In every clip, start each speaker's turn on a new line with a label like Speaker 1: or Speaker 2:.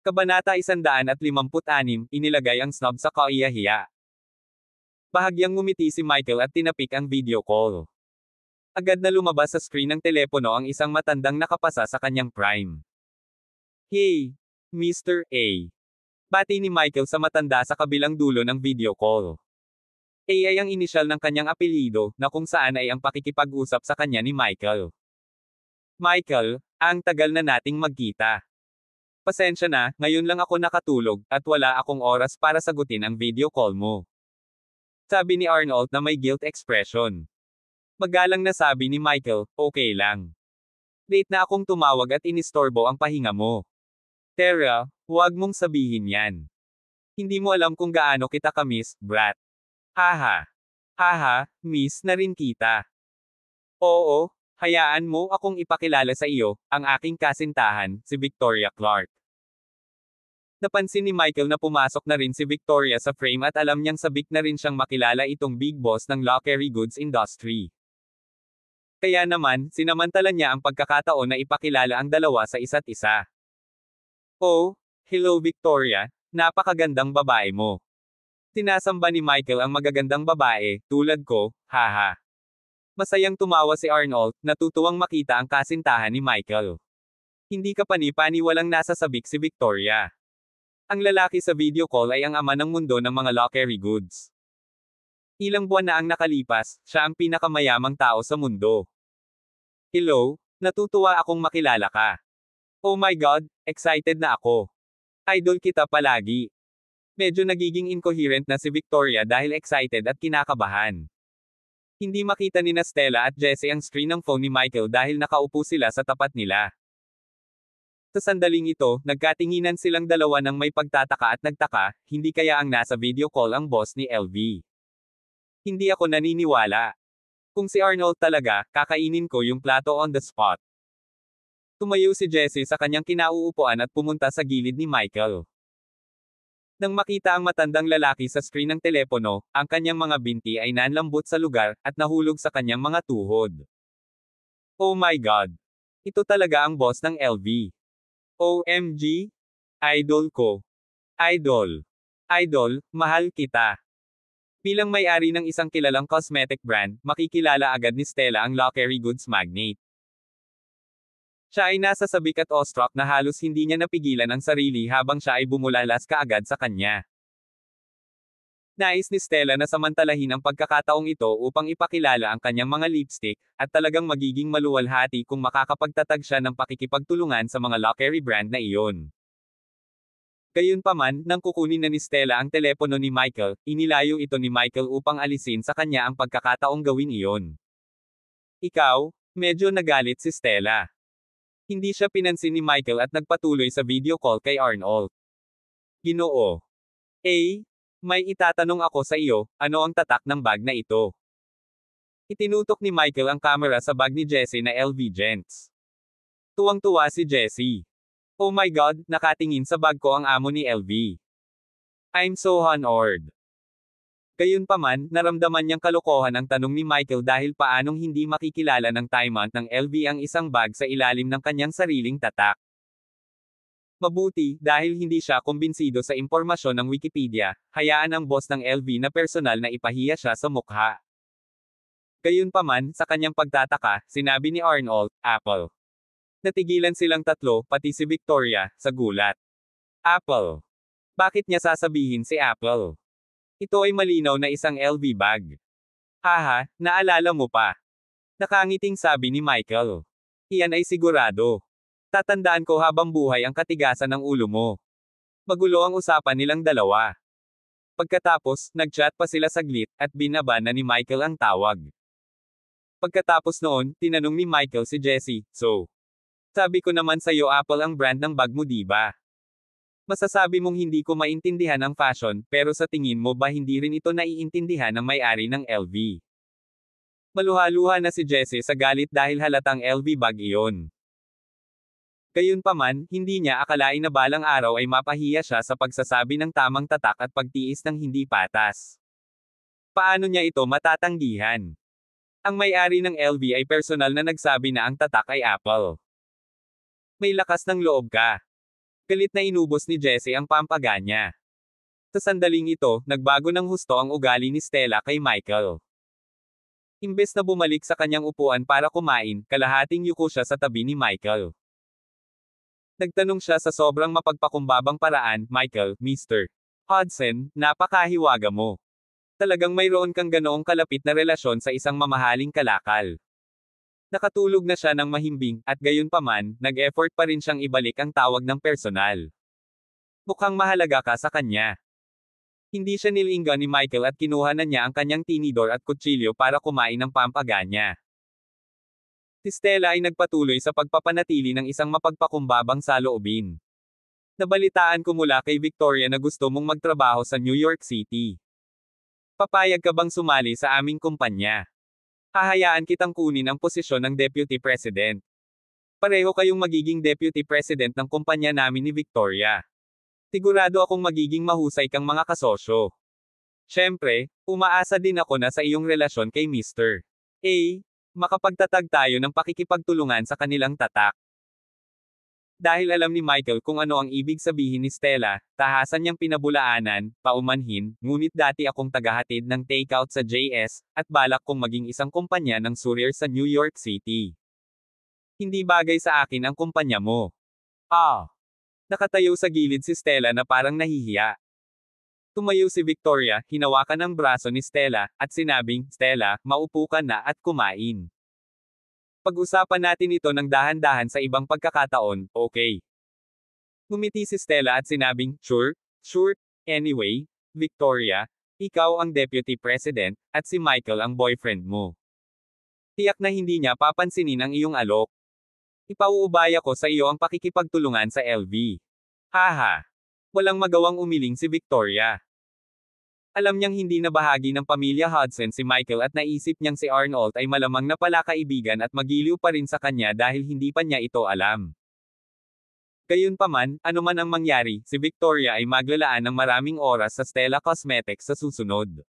Speaker 1: Kabanata 156, inilagay ang snob sa kaiyahiya. Bahagyang ngumiti si Michael at tinapik ang video call. Agad na lumabas sa screen ng telepono ang isang matandang nakapasa sa kanyang prime. "Hey, Mr. A." Bati ni Michael sa matanda sa kabilang dulo ng video call. A ay ang inisyal ng kanyang apelyido, na kung saan ay ang pakikipag-usap sa kanya ni Michael. "Michael, ang tagal na nating magkita. Pasensya na, ngayon lang ako nakatulog, at wala akong oras para sagutin ang video call mo." Sabi ni Arnold na may guilt expression. Magalang na sabi ni Michael, "Okay lang. Late na akong tumawag at inistorbo ang pahinga mo. Tara, huwag mong sabihin yan. Hindi mo alam kung gaano kita kamiss, brat. Haha. Haha, miss na rin kita. Oo, hayaan mo akong ipakilala sa iyo, ang aking kasintahan, si Victoria Clark." Napansin ni Michael na pumasok na rin si Victoria sa frame at alam niyang sabik na rin siyang makilala itong big boss ng luxury goods industry. Kaya naman, sinamantala niya ang pagkakataon na ipakilala ang dalawa sa isa't isa. "Oh, hello Victoria, napakagandang babae mo." Sinasamba ni Michael ang magagandang babae, tulad ko, haha. Masayang tumawa si Arnold, natutuwang makita ang kasintahan ni Michael. Hindi ka pani-paniwalang nasa sabik si Victoria. Ang lalaki sa video call ay ang ama ng mundo ng mga luxury goods. Ilang buwan na ang nakalipas, siya ang pinakamayamang tao sa mundo. "Hello, natutuwa akong makilala ka. Oh my God, excited na ako. Idol kita palagi." Medyo nagiging incoherent na si Victoria dahil excited at kinakabahan. Hindi makita ni Stella at Jessie ang screen ng phone ni Michael dahil nakaupo sila sa tapat nila. Sa sandaling ito, nagkatinginan silang dalawa ng may pagtataka at nagtaka, hindi kaya ang nasa video call ang boss ni LV. "Hindi ako naniniwala. Kung si Arnold talaga, kakainin ko yung plato on the spot." Tumayo si Jessie sa kanyang kinauupuan at pumunta sa gilid ni Michael. Nang makita ang matandang lalaki sa screen ng telepono, ang kanyang mga binti ay nanlambot sa lugar, at nahulog sa kanyang mga tuhod. "Oh my God! Ito talaga ang boss ng LV. OMG! Idol ko. Idol. Idol, mahal kita." Bilang may-ari ng isang kilalang cosmetic brand, makikilala agad ni Stella ang luxury goods magnate. Siya ay nasa sabik at awestruck na halos hindi niya napigilan ang sarili habang siya ay bumulalas kaagad sa kanya. Nais ni Stella na samantalahin ang pagkakataong ito upang ipakilala ang kanyang mga lipstick, at talagang magiging maluwalhati kung makakapagtatag siya ng pakikipagtulungan sa mga luxury brand na iyon. Gayunpaman, nang kukunin na ni Stella ang telepono ni Michael, inilayo ito ni Michael upang alisin sa kanya ang pagkakataong gawin iyon. "Ikaw?" Medyo nagalit si Stella. Hindi siya pinansin ni Michael at nagpatuloy sa video call kay Arnold. "Ginoo. May itatanong ako sa iyo, ano ang tatak ng bag na ito?" Itinutok ni Michael ang camera sa bag ni Jessie na LV Gents. Tuwang-tuwa si Jessie. "Oh my God, nakatingin sa bag ko ang amo ni LV. I'm so honored." Gayunpaman, naramdaman niyang kalokohan ang tanong ni Michael dahil paanong hindi makikilala ng timemount ng LV ang isang bag sa ilalim ng kanyang sariling tatak. Mabuti, dahil hindi siya kumbinsido sa impormasyon ng Wikipedia, hayaan ang boss ng LV na personal na ipahiya siya sa mukha. Gayunpaman, sa kanyang pagtataka, sinabi ni Arnold, "Apple." Natigilan silang tatlo, pati si Victoria, sa gulat. "Apple? Bakit niya sasabihin si Apple? Ito ay malinaw na isang LV bag." "Haha, naalala mo pa?" Nakangiting sabi ni Michael. "Iyan ay sigurado. Tatandaan ko habang buhay ang katigasan ng ulo mo." Magulo ang usapan nilang dalawa. Pagkatapos, nag-chat pa sila saglit, at binaba na ni Michael ang tawag. Pagkatapos noon, tinanong ni Michael si Jessie, "So, sabi ko naman sa'yo Apple ang brand ng bag mo diba? Masasabi mong hindi ko maintindihan ang fashion, pero sa tingin mo ba hindi rin ito naiintindihan ng may-ari ng LV?" Maluha-luha na si Jessie sa galit dahil halatang LV bag iyon. Gayunpaman, hindi niya akalain na balang araw ay mapahiya siya sa pagsasabi ng tamang tatak at pagtiis ng hindi patas. Paano niya ito matatanggihan? Ang may-ari ng LV ay personal na nagsabi na ang tatak ay Apple. May lakas ng loob ka. Galit na inubos ni Jessie ang pampaganya. Sa sandaling ito, nagbago ng husto ang ugali ni Stella kay Michael. Imbes na bumalik sa kanyang upuan para kumain, kalahating yuko siya sa tabi ni Michael. Nagtanong siya sa sobrang mapagpakumbabang paraan, Michael, Mr. Hudson, napakahiwaga mo. Talagang mayroon kang ganoong kalapit na relasyon sa isang mamahaling kalakal. Nakatulog na siya ng mahimbing, at gayunpaman, nag-effort pa rin siyang ibalik ang tawag ng personal. Mukhang mahalaga ka sa kanya. Hindi siya nilinggan ni Michael at kinuha na niya ang kanyang tinidor at kutsilyo para kumain ng pampaganya. Si Stella ay nagpatuloy sa pagpapanatili ng isang mapagpakumbabang saloobin. Nabalitaan ko mula kay Victoria na gusto mong magtrabaho sa New York City. Papayag ka bang sumali sa aming kumpanya? Hahayaan kitang kunin ang posisyon ng Deputy President. Pareho kayong magiging Deputy President ng kumpanya namin ni Victoria. Sigurado akong magiging mahusay kang mga kasosyo. Siyempre, umaasa din ako na sa iyong relasyon kay Mr. A. Makapagtatag tayo ng pakikipagtulungan sa kanilang tatak. Dahil alam ni Michael kung ano ang ibig sabihin ni Stella, tahasan niyang pinabulaanan, paumanhin, ngunit dati akong tagahatid ng takeout sa JS, at balak kong maging isang kumpanya ng Surrey sa New York City. Hindi bagay sa akin ang kumpanya mo. Nakatayo sa gilid si Stella na parang nahihiya. Tumayo si Victoria, hinawakan ang braso ni Stella, at sinabing, Stella, maupo ka na at kumain. Pag-usapan natin ito ng dahan-dahan sa ibang pagkakataon, okay? Ngumiti si Stella at sinabing, sure. Anyway, Victoria, ikaw ang Deputy President, at si Michael ang boyfriend mo. Tiyak na hindi niya papansinin ang iyong alok. Ipauubaya ko sa iyo ang pakikipagtulungan sa LV. Haha. Walang magawang umiling si Victoria. Alam niyang hindi na bahagi ng pamilya Hudson si Michael at naisip niyang si Arnold ay malamang na palakaibigan at magiliw pa rin sa kanya dahil hindi pa niya ito alam. Gayunpaman, anuman ang mangyari, si Victoria ay maglalaan ng maraming oras sa Stella Cosmetics sa susunod.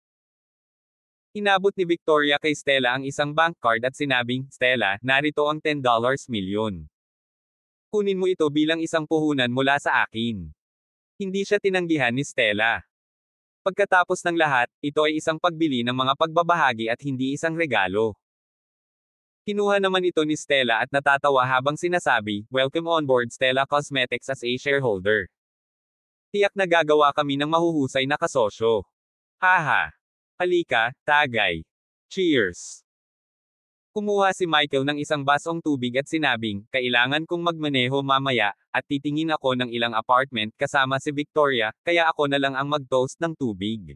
Speaker 1: Inabot ni Victoria kay Stella ang isang bank card at sinabing, Stella, narito ang $10 milyon. Kunin mo ito bilang isang puhunan mula sa akin. Hindi siya tinanggihan ni Stella. Pagkatapos ng lahat, ito ay isang pagbili ng mga pagbabahagi at hindi isang regalo. Kinuha naman ito ni Stella at natatawa habang sinasabi, Welcome on board Stella Cosmetics as a shareholder. Tiyak na gagawa kami ng mahuhusay na kasosyo. Haha. Halika, tagay. Cheers! Kumuha si Michael ng isang basong tubig at sinabing, kailangan kong magmaneho mamaya, at titingin ako ng ilang apartment kasama si Victoria, kaya ako na lang ang mag-toast ng tubig.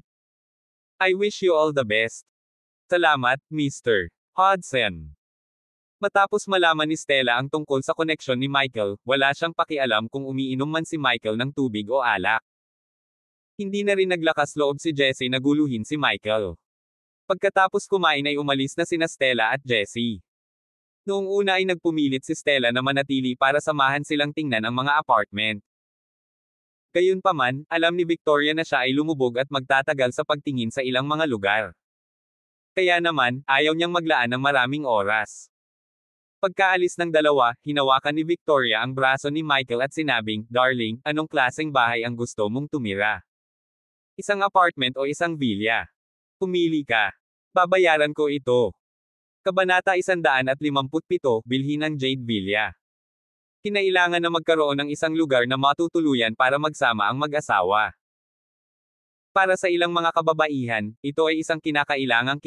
Speaker 1: I wish you all the best. Salamat, Mr. Hudson. Matapos malaman ni Stella ang tungkol sa koneksyon ni Michael, wala siyang pakialam kung umiinom man si Michael ng tubig o alak. Hindi na rin naglakas loob si Jessie na guluhin si Michael. Pagkatapos kumain ay umalis na sina Stella at Jessie. Noong una ay nagpumilit si Stella na manatili para samahan silang tingnan ang mga apartment. Gayunpaman, alam ni Victoria na siya ay lumubog at magtatagal sa pagtingin sa ilang mga lugar. Kaya naman, ayaw niyang maglaan ng maraming oras. Pagkaalis ng dalawa, hinawakan ni Victoria ang braso ni Michael at sinabing, Darling, anong klaseng bahay ang gusto mong tumira? Isang apartment o isang villa? Pumili ka. Babayaran ko ito. Kabanata 157, bilhin ng Jade Villa. Kinailangan na magkaroon ng isang lugar na matutuluyan para magsama ang mag-asawa. Para sa ilang mga kababaihan, ito ay isang kinakailangan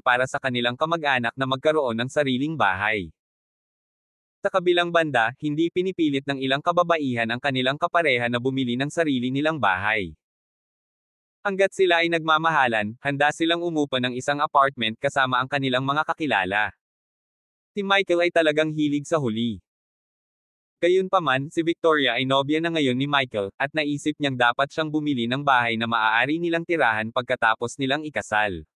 Speaker 1: para sa kanilang kamag-anak na magkaroon ng sariling bahay. Sa kabilang banda, hindi pinipilit ng ilang kababaihan ang kanilang kapareha na bumili ng sarili nilang bahay. Hanggat sila ay nagmamahalan, handa silang umupa ng isang apartment kasama ang kanilang mga kakilala. Si Michael ay talagang hilig sa huli. Gayunpaman, si Victoria ay nobya na ngayon ni Michael, at naisip niyang dapat siyang bumili ng bahay na maaari nilang tirahan pagkatapos nilang ikasal.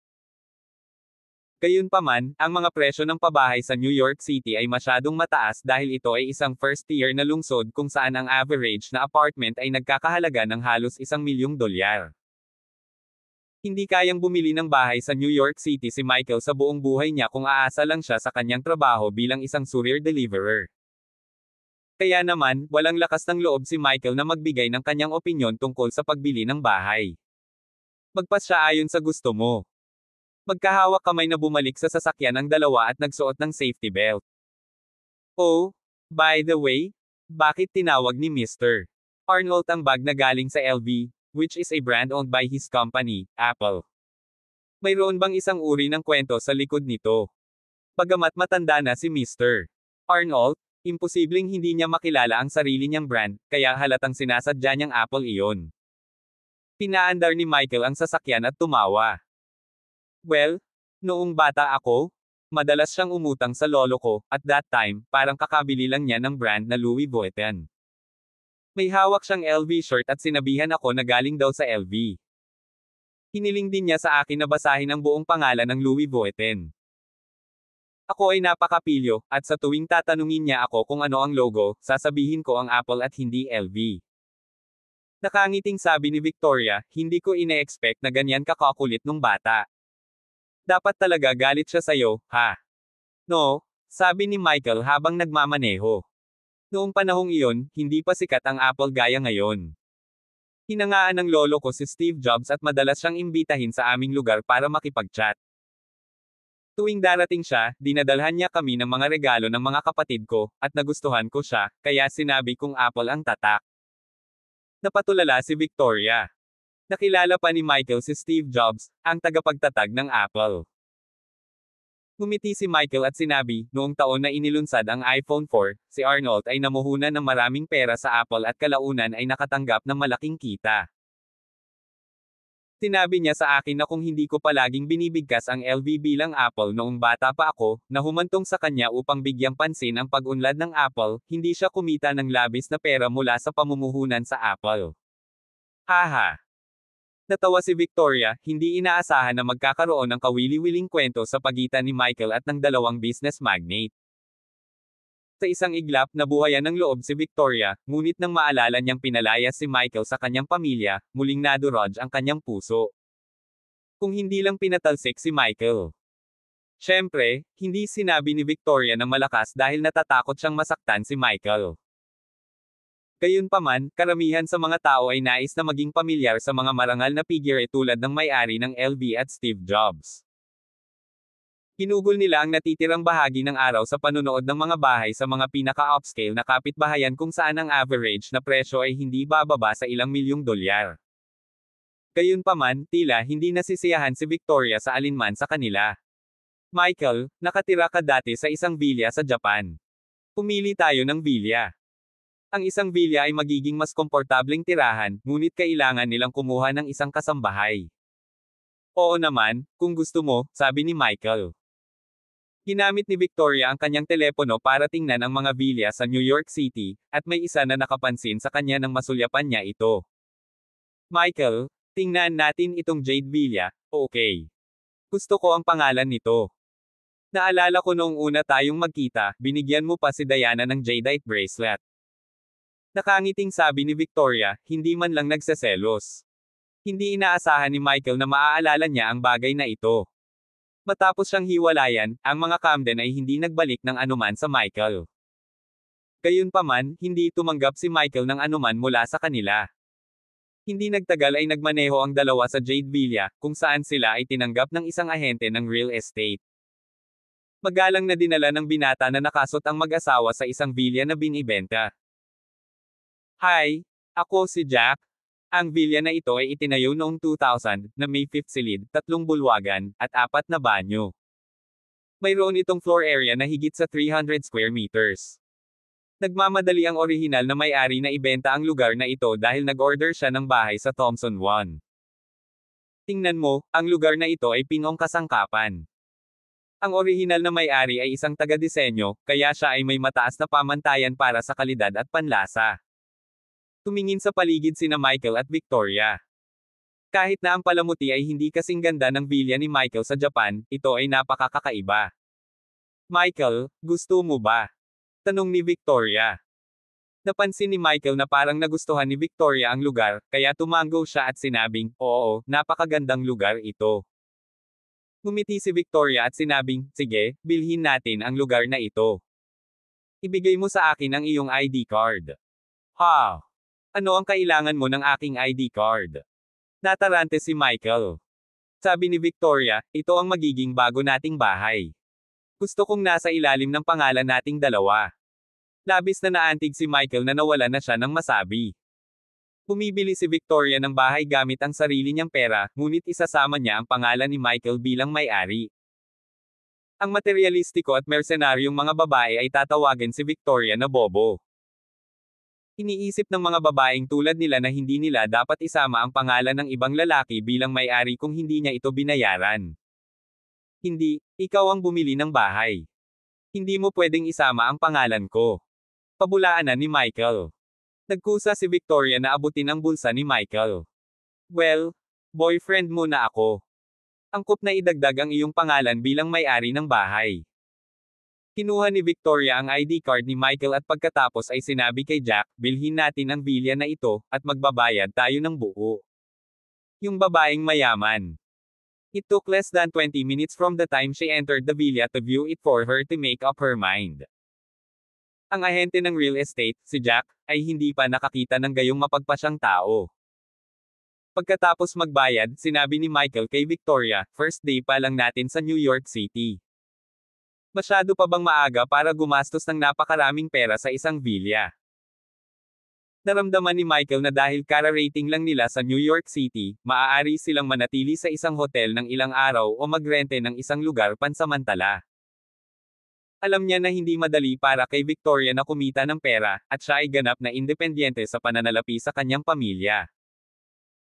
Speaker 1: Gayunpaman, ang mga presyo ng pabahay sa New York City ay masyadong mataas dahil ito ay isang first-tier na lungsod kung saan ang average na apartment ay nagkakahalaga ng halos $1 milyong. Hindi kayang bumili ng bahay sa New York City si Michael sa buong buhay niya kung aasa lang siya sa kanyang trabaho bilang isang courier deliverer. Kaya naman, walang lakas ng loob si Michael na magbigay ng kanyang opinyon tungkol sa pagbili ng bahay. Magpasya ayon sa gusto mo. Magkahawak kamay na bumalik sa sasakyan ang dalawa at nagsuot ng safety belt. Oh, by the way, bakit tinawag ni Mr. Arnold ang bag na galing sa LV, which is a brand owned by his company, Apple? Mayroon bang isang uri ng kwento sa likod nito? Bagamat matanda na si Mr. Arnold, imposibleng hindi niya makilala ang sarili niyang brand, kaya halatang sinasadya niyang Apple iyon. Pinaandar ni Michael ang sasakyan at tumawa. Well, noong bata ako, madalas siyang umutang sa lolo ko, at that time, parang kakabili lang niya ng brand na Louis Vuitton. May hawak siyang LV shirt at sinabihan ako na galing daw sa LV. Hiniling din niya sa akin na basahin ang buong pangalan ng Louis Vuitton. Ako ay napakapilyo, at sa tuwing tatanungin niya ako kung ano ang logo, sasabihin ko ang Apple at hindi LV. Nakangiting sabi ni Victoria, hindi ko ine-expect na ganyan kakakulit nung bata. Dapat talaga galit siya sa'yo, ha? No, sabi ni Michael habang nagmamaneho. Noong panahong iyon, hindi pa sikat ang Apple gaya ngayon. Hinangaan ng lolo ko si Steve Jobs at madalas siyang imbitahin sa aming lugar para makipag-chat. Tuwing darating siya, dinadalhan niya kami ng mga regalo ng mga kapatid ko, at nagustuhan ko siya, kaya sinabi kong Apple ang tatak. Napatulala si Victoria. Nakilala pa ni Michael si Steve Jobs, ang tagapagtatag ng Apple. Ngumiti si Michael at sinabi, noong taon na inilunsad ang iPhone 4, si Arnold ay namuhunan ng maraming pera sa Apple at kalaunan ay nakatanggap ng malaking kita. Sinabi niya sa akin na kung hindi ko palaging binibigkas ang LV bilang Apple noong bata pa ako, na humantong sa kanya upang bigyang pansin ang pag-unlad ng Apple, hindi siya kumita ng labis na pera mula sa pamumuhunan sa Apple. Haha! Natawa si Victoria, hindi inaasahan na magkakaroon ng kawili-wiling kwento sa pagitan ni Michael at ng dalawang business magnate. Sa isang iglap, nabuhayan ng loob si Victoria, ngunit nang maalala niyang pinalayas si Michael sa kanyang pamilya, muling nadurog ang kanyang puso. Kung hindi lang pinatalsik si Michael. Siyempre, hindi sinabi ni Victoria ng malakas dahil natatakot siyang masaktan si Michael. Gayunpaman, karamihan sa mga tao ay nais na maging pamilyar sa mga marangal na figure tulad ng may-ari ng LV at Steve Jobs. Hinugol nila ang natitirang bahagi ng araw sa panunood ng mga bahay sa mga pinaka-upscale na kapitbahayan kung saan ang average na presyo ay hindi bababa sa ilang milyong dolyar. Gayunpaman, tila hindi nasisiyahan si Victoria sa alinman sa kanila. Michael, nakatira ka dati sa isang villa sa Japan. Pumili tayo ng villa. Ang isang villa ay magiging mas komportableng tirahan, ngunit kailangan nilang kumuha ng isang kasambahay. Oo naman, kung gusto mo, sabi ni Michael. Ginamit ni Victoria ang kanyang telepono para tingnan ang mga villa sa New York City, at may isa na nakapansin sa kanya nang masulyapan niya ito. Michael, tingnan natin itong Jade Villa, okay. Gusto ko ang pangalan nito. Naalala ko noong una tayong magkita, binigyan mo pa si Diana ng jadeite bracelet. Nakangiting sabi ni Victoria, hindi man lang nagseselos. Hindi inaasahan ni Michael na maaalala niya ang bagay na ito. Matapos siyang hiwalayan, ang mga Camden ay hindi nagbalik ng anuman sa Michael. Gayunpaman, hindi tumanggap si Michael ng anuman mula sa kanila. Hindi nagtagal ay nagmaneho ang dalawa sa Jade Villa, kung saan sila ay tinanggap ng isang ahente ng real estate. Magalang na dinala ng binata na nakasot ang mag-asawa sa isang villa na binibenta. Hi, ako si Jack. Ang villa na ito ay itinayo noong 2000, na may 5th silid, 3 bulwagan, at 4 na banyo. Mayroon itong floor area na higit sa 300 square meters. Nagmamadali ang orihinal na may-ari na ibenta ang lugar na ito dahil nag-order siya ng bahay sa Thompson 1. Tingnan mo, ang lugar na ito ay Pinong kasangkapan. Ang orihinal na may-ari ay isang taga-disenyo, kaya siya ay may mataas na pamantayan para sa kalidad at panlasa. Tumingin sa paligid sina Michael at Victoria. Kahit na ang palamuti ay hindi kasing ganda ng villa ni Michael sa Japan, ito ay napakakaiba. Michael, gusto mo ba? Tanong ni Victoria. Napansin ni Michael na parang nagustuhan ni Victoria ang lugar, kaya tumango siya at sinabing, oo, napakagandang lugar ito. Ngumiti si Victoria at sinabing, sige, bilhin natin ang lugar na ito. Ibigay mo sa akin ang iyong ID card. Ha? Ano ang kailangan mo ng aking ID card? Natarante si Michael. Sabi ni Victoria, ito ang magiging bago nating bahay. Gusto kong nasa ilalim ng pangalan nating dalawa. Labis na naantig si Michael na nawala na siya ng masabi. Bumibili si Victoria ng bahay gamit ang sarili niyang pera, ngunit isasama niya ang pangalan ni Michael bilang may-ari. Ang materialistiko at mersenaryong mga babae ay tatawagin si Victoria na bobo. Iniisip ng mga babaeng tulad nila na hindi nila dapat isama ang pangalan ng ibang lalaki bilang may-ari kung hindi niya ito binayaran. Hindi, ikaw ang bumili ng bahay. Hindi mo pwedeng isama ang pangalan ko. Pabulaanan ni Michael. Nagkusa si Victoria na abutin ang bulsa ni Michael. Well, boyfriend mo na ako. Angkop na idagdag ang iyong pangalan bilang may-ari ng bahay. Kinuha ni Victoria ang ID card ni Michael at pagkatapos ay sinabi kay Jack, bilhin natin ang villa na ito, at magbabayad tayo ng buo. Yung babaeng mayaman. It took less than 20 minutes from the time she entered the villa to view it for her to make up her mind. Ang ahente ng real estate, si Jack, ay hindi pa nakakita ng gayong mapagpasyang tao. Pagkatapos magbayad, sinabi ni Michael kay Victoria, first day pa lang natin sa New York City. Masyado pa bang maaga para gumastos ng napakaraming pera sa isang villa? Naramdaman ni Michael na dahil kara-rating lang nila sa New York City, maaari silang manatili sa isang hotel ng ilang araw o magrente ng isang lugar pansamantala. Alam niya na hindi madali para kay Victoria na kumita ng pera, at siya ay ganap na independyente sa pananalapi sa kanyang pamilya.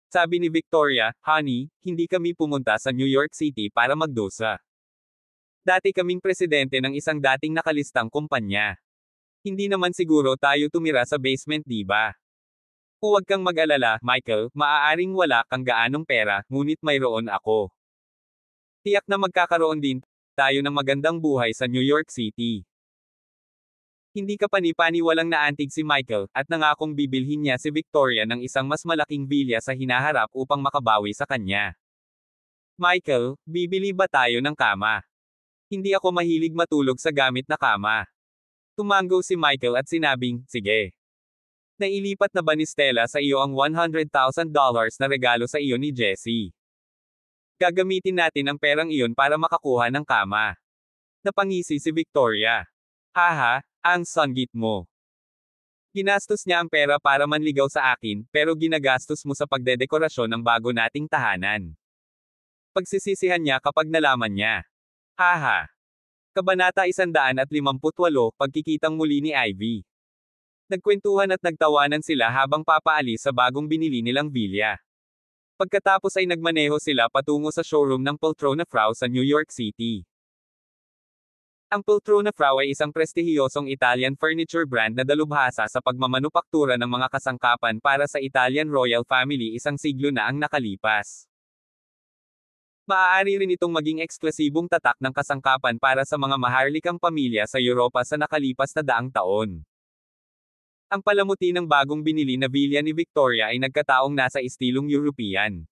Speaker 1: Sabi ni Victoria, honey, hindi kami pumunta sa New York City para magdusa. Dati kaming presidente ng isang dating nakalistang kumpanya. Hindi naman siguro tayo tumira sa basement, di ba? Huwag kang mag-alala, Michael, maaaring wala kang gaanong pera, ngunit mayroon ako. Tiyak na magkakaroon din tayo ng magandang buhay sa New York City. Hindi ka pani-paniwalang naantig si Michael, at nangakong bibilhin niya si Victoria ng isang mas malaking villa sa hinaharap upang makabawi sa kanya. Michael, bibili ba tayo ng kama? Hindi ako mahilig matulog sa gamit na kama. Tumango si Michael at sinabing, sige. Nailipat na ba ni Stella sa iyo ang $100,000 na regalo sa iyo ni Jessie? Gagamitin natin ang perang iyon para makakuha ng kama. Napangisi si Victoria. Haha, ang sanggit mo. Ginastos niya ang pera para manligaw sa akin, pero ginagastos mo sa pagdedekorasyon ng bago nating tahanan. Pagsisisihan niya kapag nalaman niya. Haha. Kabanata 158, Pagkikitang muli ni Ivy. Nagkwentuhan at nagtawanan sila habang papaalis sa bagong binili nilang villa. Pagkatapos ay nagmaneho sila patungo sa showroom ng Poltrona Frau sa New York City. Ang Poltrona Frau ay isang prestihiyosong Italian furniture brand na dalubhasa sa pagmamanupaktura ng mga kasangkapan para sa Italian royal family isang siglo na ang nakalipas. Maaari rin itong maging eksklusibong tatak ng kasangkapan para sa mga maharlikang pamilya sa Europa sa nakalipas na daang taon. Ang palamuti ng bagong binili na villa ni Victoria ay nagkataong nasa estilong European.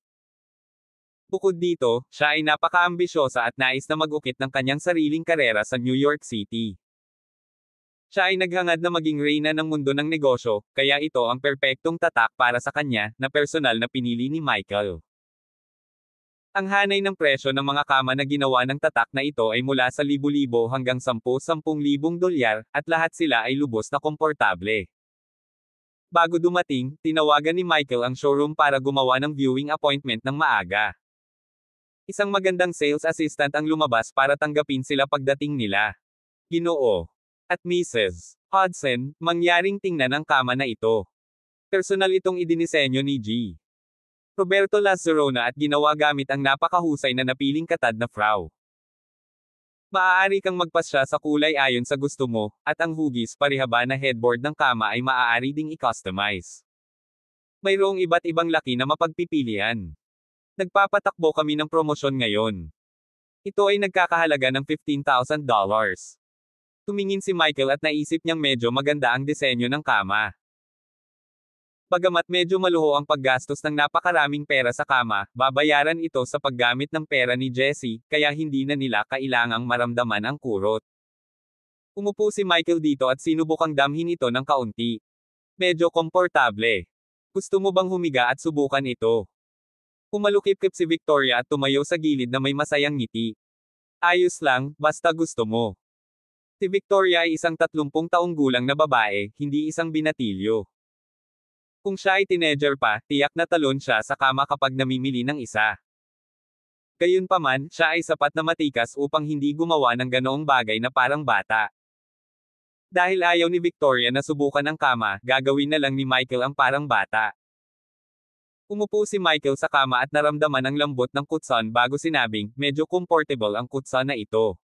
Speaker 1: Bukod dito, siya ay napaka-ambisyosa at nais na mag-ukit ng kanyang sariling karera sa New York City. Siya ay naghangad na maging reyna ng mundo ng negosyo, kaya ito ang perpektong tatak para sa kanya, na personal na pinili ni Michael. Ang hanay ng presyo ng mga kama na ginawa ng tatak na ito ay mula sa libo-libo hanggang $10,000 at lahat sila ay lubos na komportable. Bago dumating, tinawagan ni Michael ang showroom para gumawa ng viewing appointment ng maaga. Isang magandang sales assistant ang lumabas para tanggapin sila pagdating nila. Ginoo at Mrs. Hudson, mangyaring tingnan ang kama na ito. Personal itong idinisenyo ni G. Roberto Lazzarona at ginawa gamit ang napakahusay na napiling katad na frau. Maaari kang magpasya sa kulay ayon sa gusto mo, at ang hugis parihaba na headboard ng kama ay maaari ding i-customize. Mayroong iba't ibang laki na mapagpipilian. Nagpapatakbo kami ng promosyon ngayon. Ito ay nagkakahalaga ng $15,000. Tumingin si Michael at naisip niyang medyo maganda ang disenyo ng kama. Bagamat medyo maluho ang paggastos ng napakaraming pera sa kama, babayaran ito sa paggamit ng pera ni Jessie, kaya hindi na nila kailangang maramdaman ang kurot. Umupo si Michael dito at sinubukang damhin ito ng kaunti. Medyo komportable. Gusto mo bang humiga at subukan ito? Umalukip-kip si Victoria at tumayo sa gilid na may masayang ngiti. Ayos lang, basta gusto mo. Si Victoria ay isang 30 taong gulang na babae, hindi isang binatilyo. Kung siya ay teenager pa, tiyak na talon siya sa kama kapag namimili ng isa. Gayunpaman, siya ay sapat na matikas upang hindi gumawa ng ganoong bagay na parang bata. Dahil ayaw ni Victoria na subukan ang kama, gagawin na lang ni Michael ang parang bata. Umupo si Michael sa kama at naramdaman ang lambot ng kutson bago sinabing, medyo comfortable ang kutson na ito.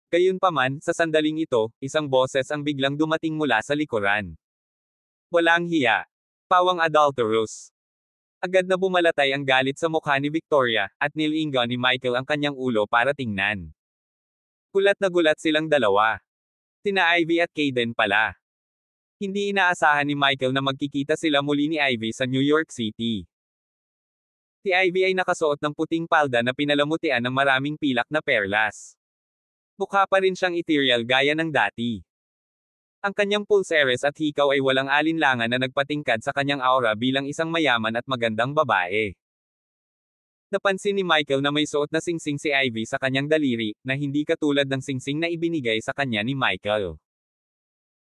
Speaker 1: Gayunpaman, sa sandaling ito, isang boses ang biglang dumating mula sa likuran. Walang hiya. Pawang adulterous. Agad na bumalatay ang galit sa mukha ni Victoria, at nilingaw ni Michael ang kanyang ulo para tingnan. Gulat na gulat silang dalawa. Sina Ivy at Caden pala. Hindi inaasahan ni Michael na magkikita sila muli ni Ivy sa New York City. Si Ivy ay nakasuot ng puting palda na pinalamutian ng maraming pilak na perlas. Mukha pa rin siyang ethereal gaya ng dati. Ang kanyang pulseres at hikaw ay walang alinlangan na nagpatingkad sa kanyang aura bilang isang mayaman at magandang babae. Napansin ni Michael na may suot na singsing si Ivy sa kanyang daliri, na hindi katulad ng singsing na ibinigay sa kanya ni Michael.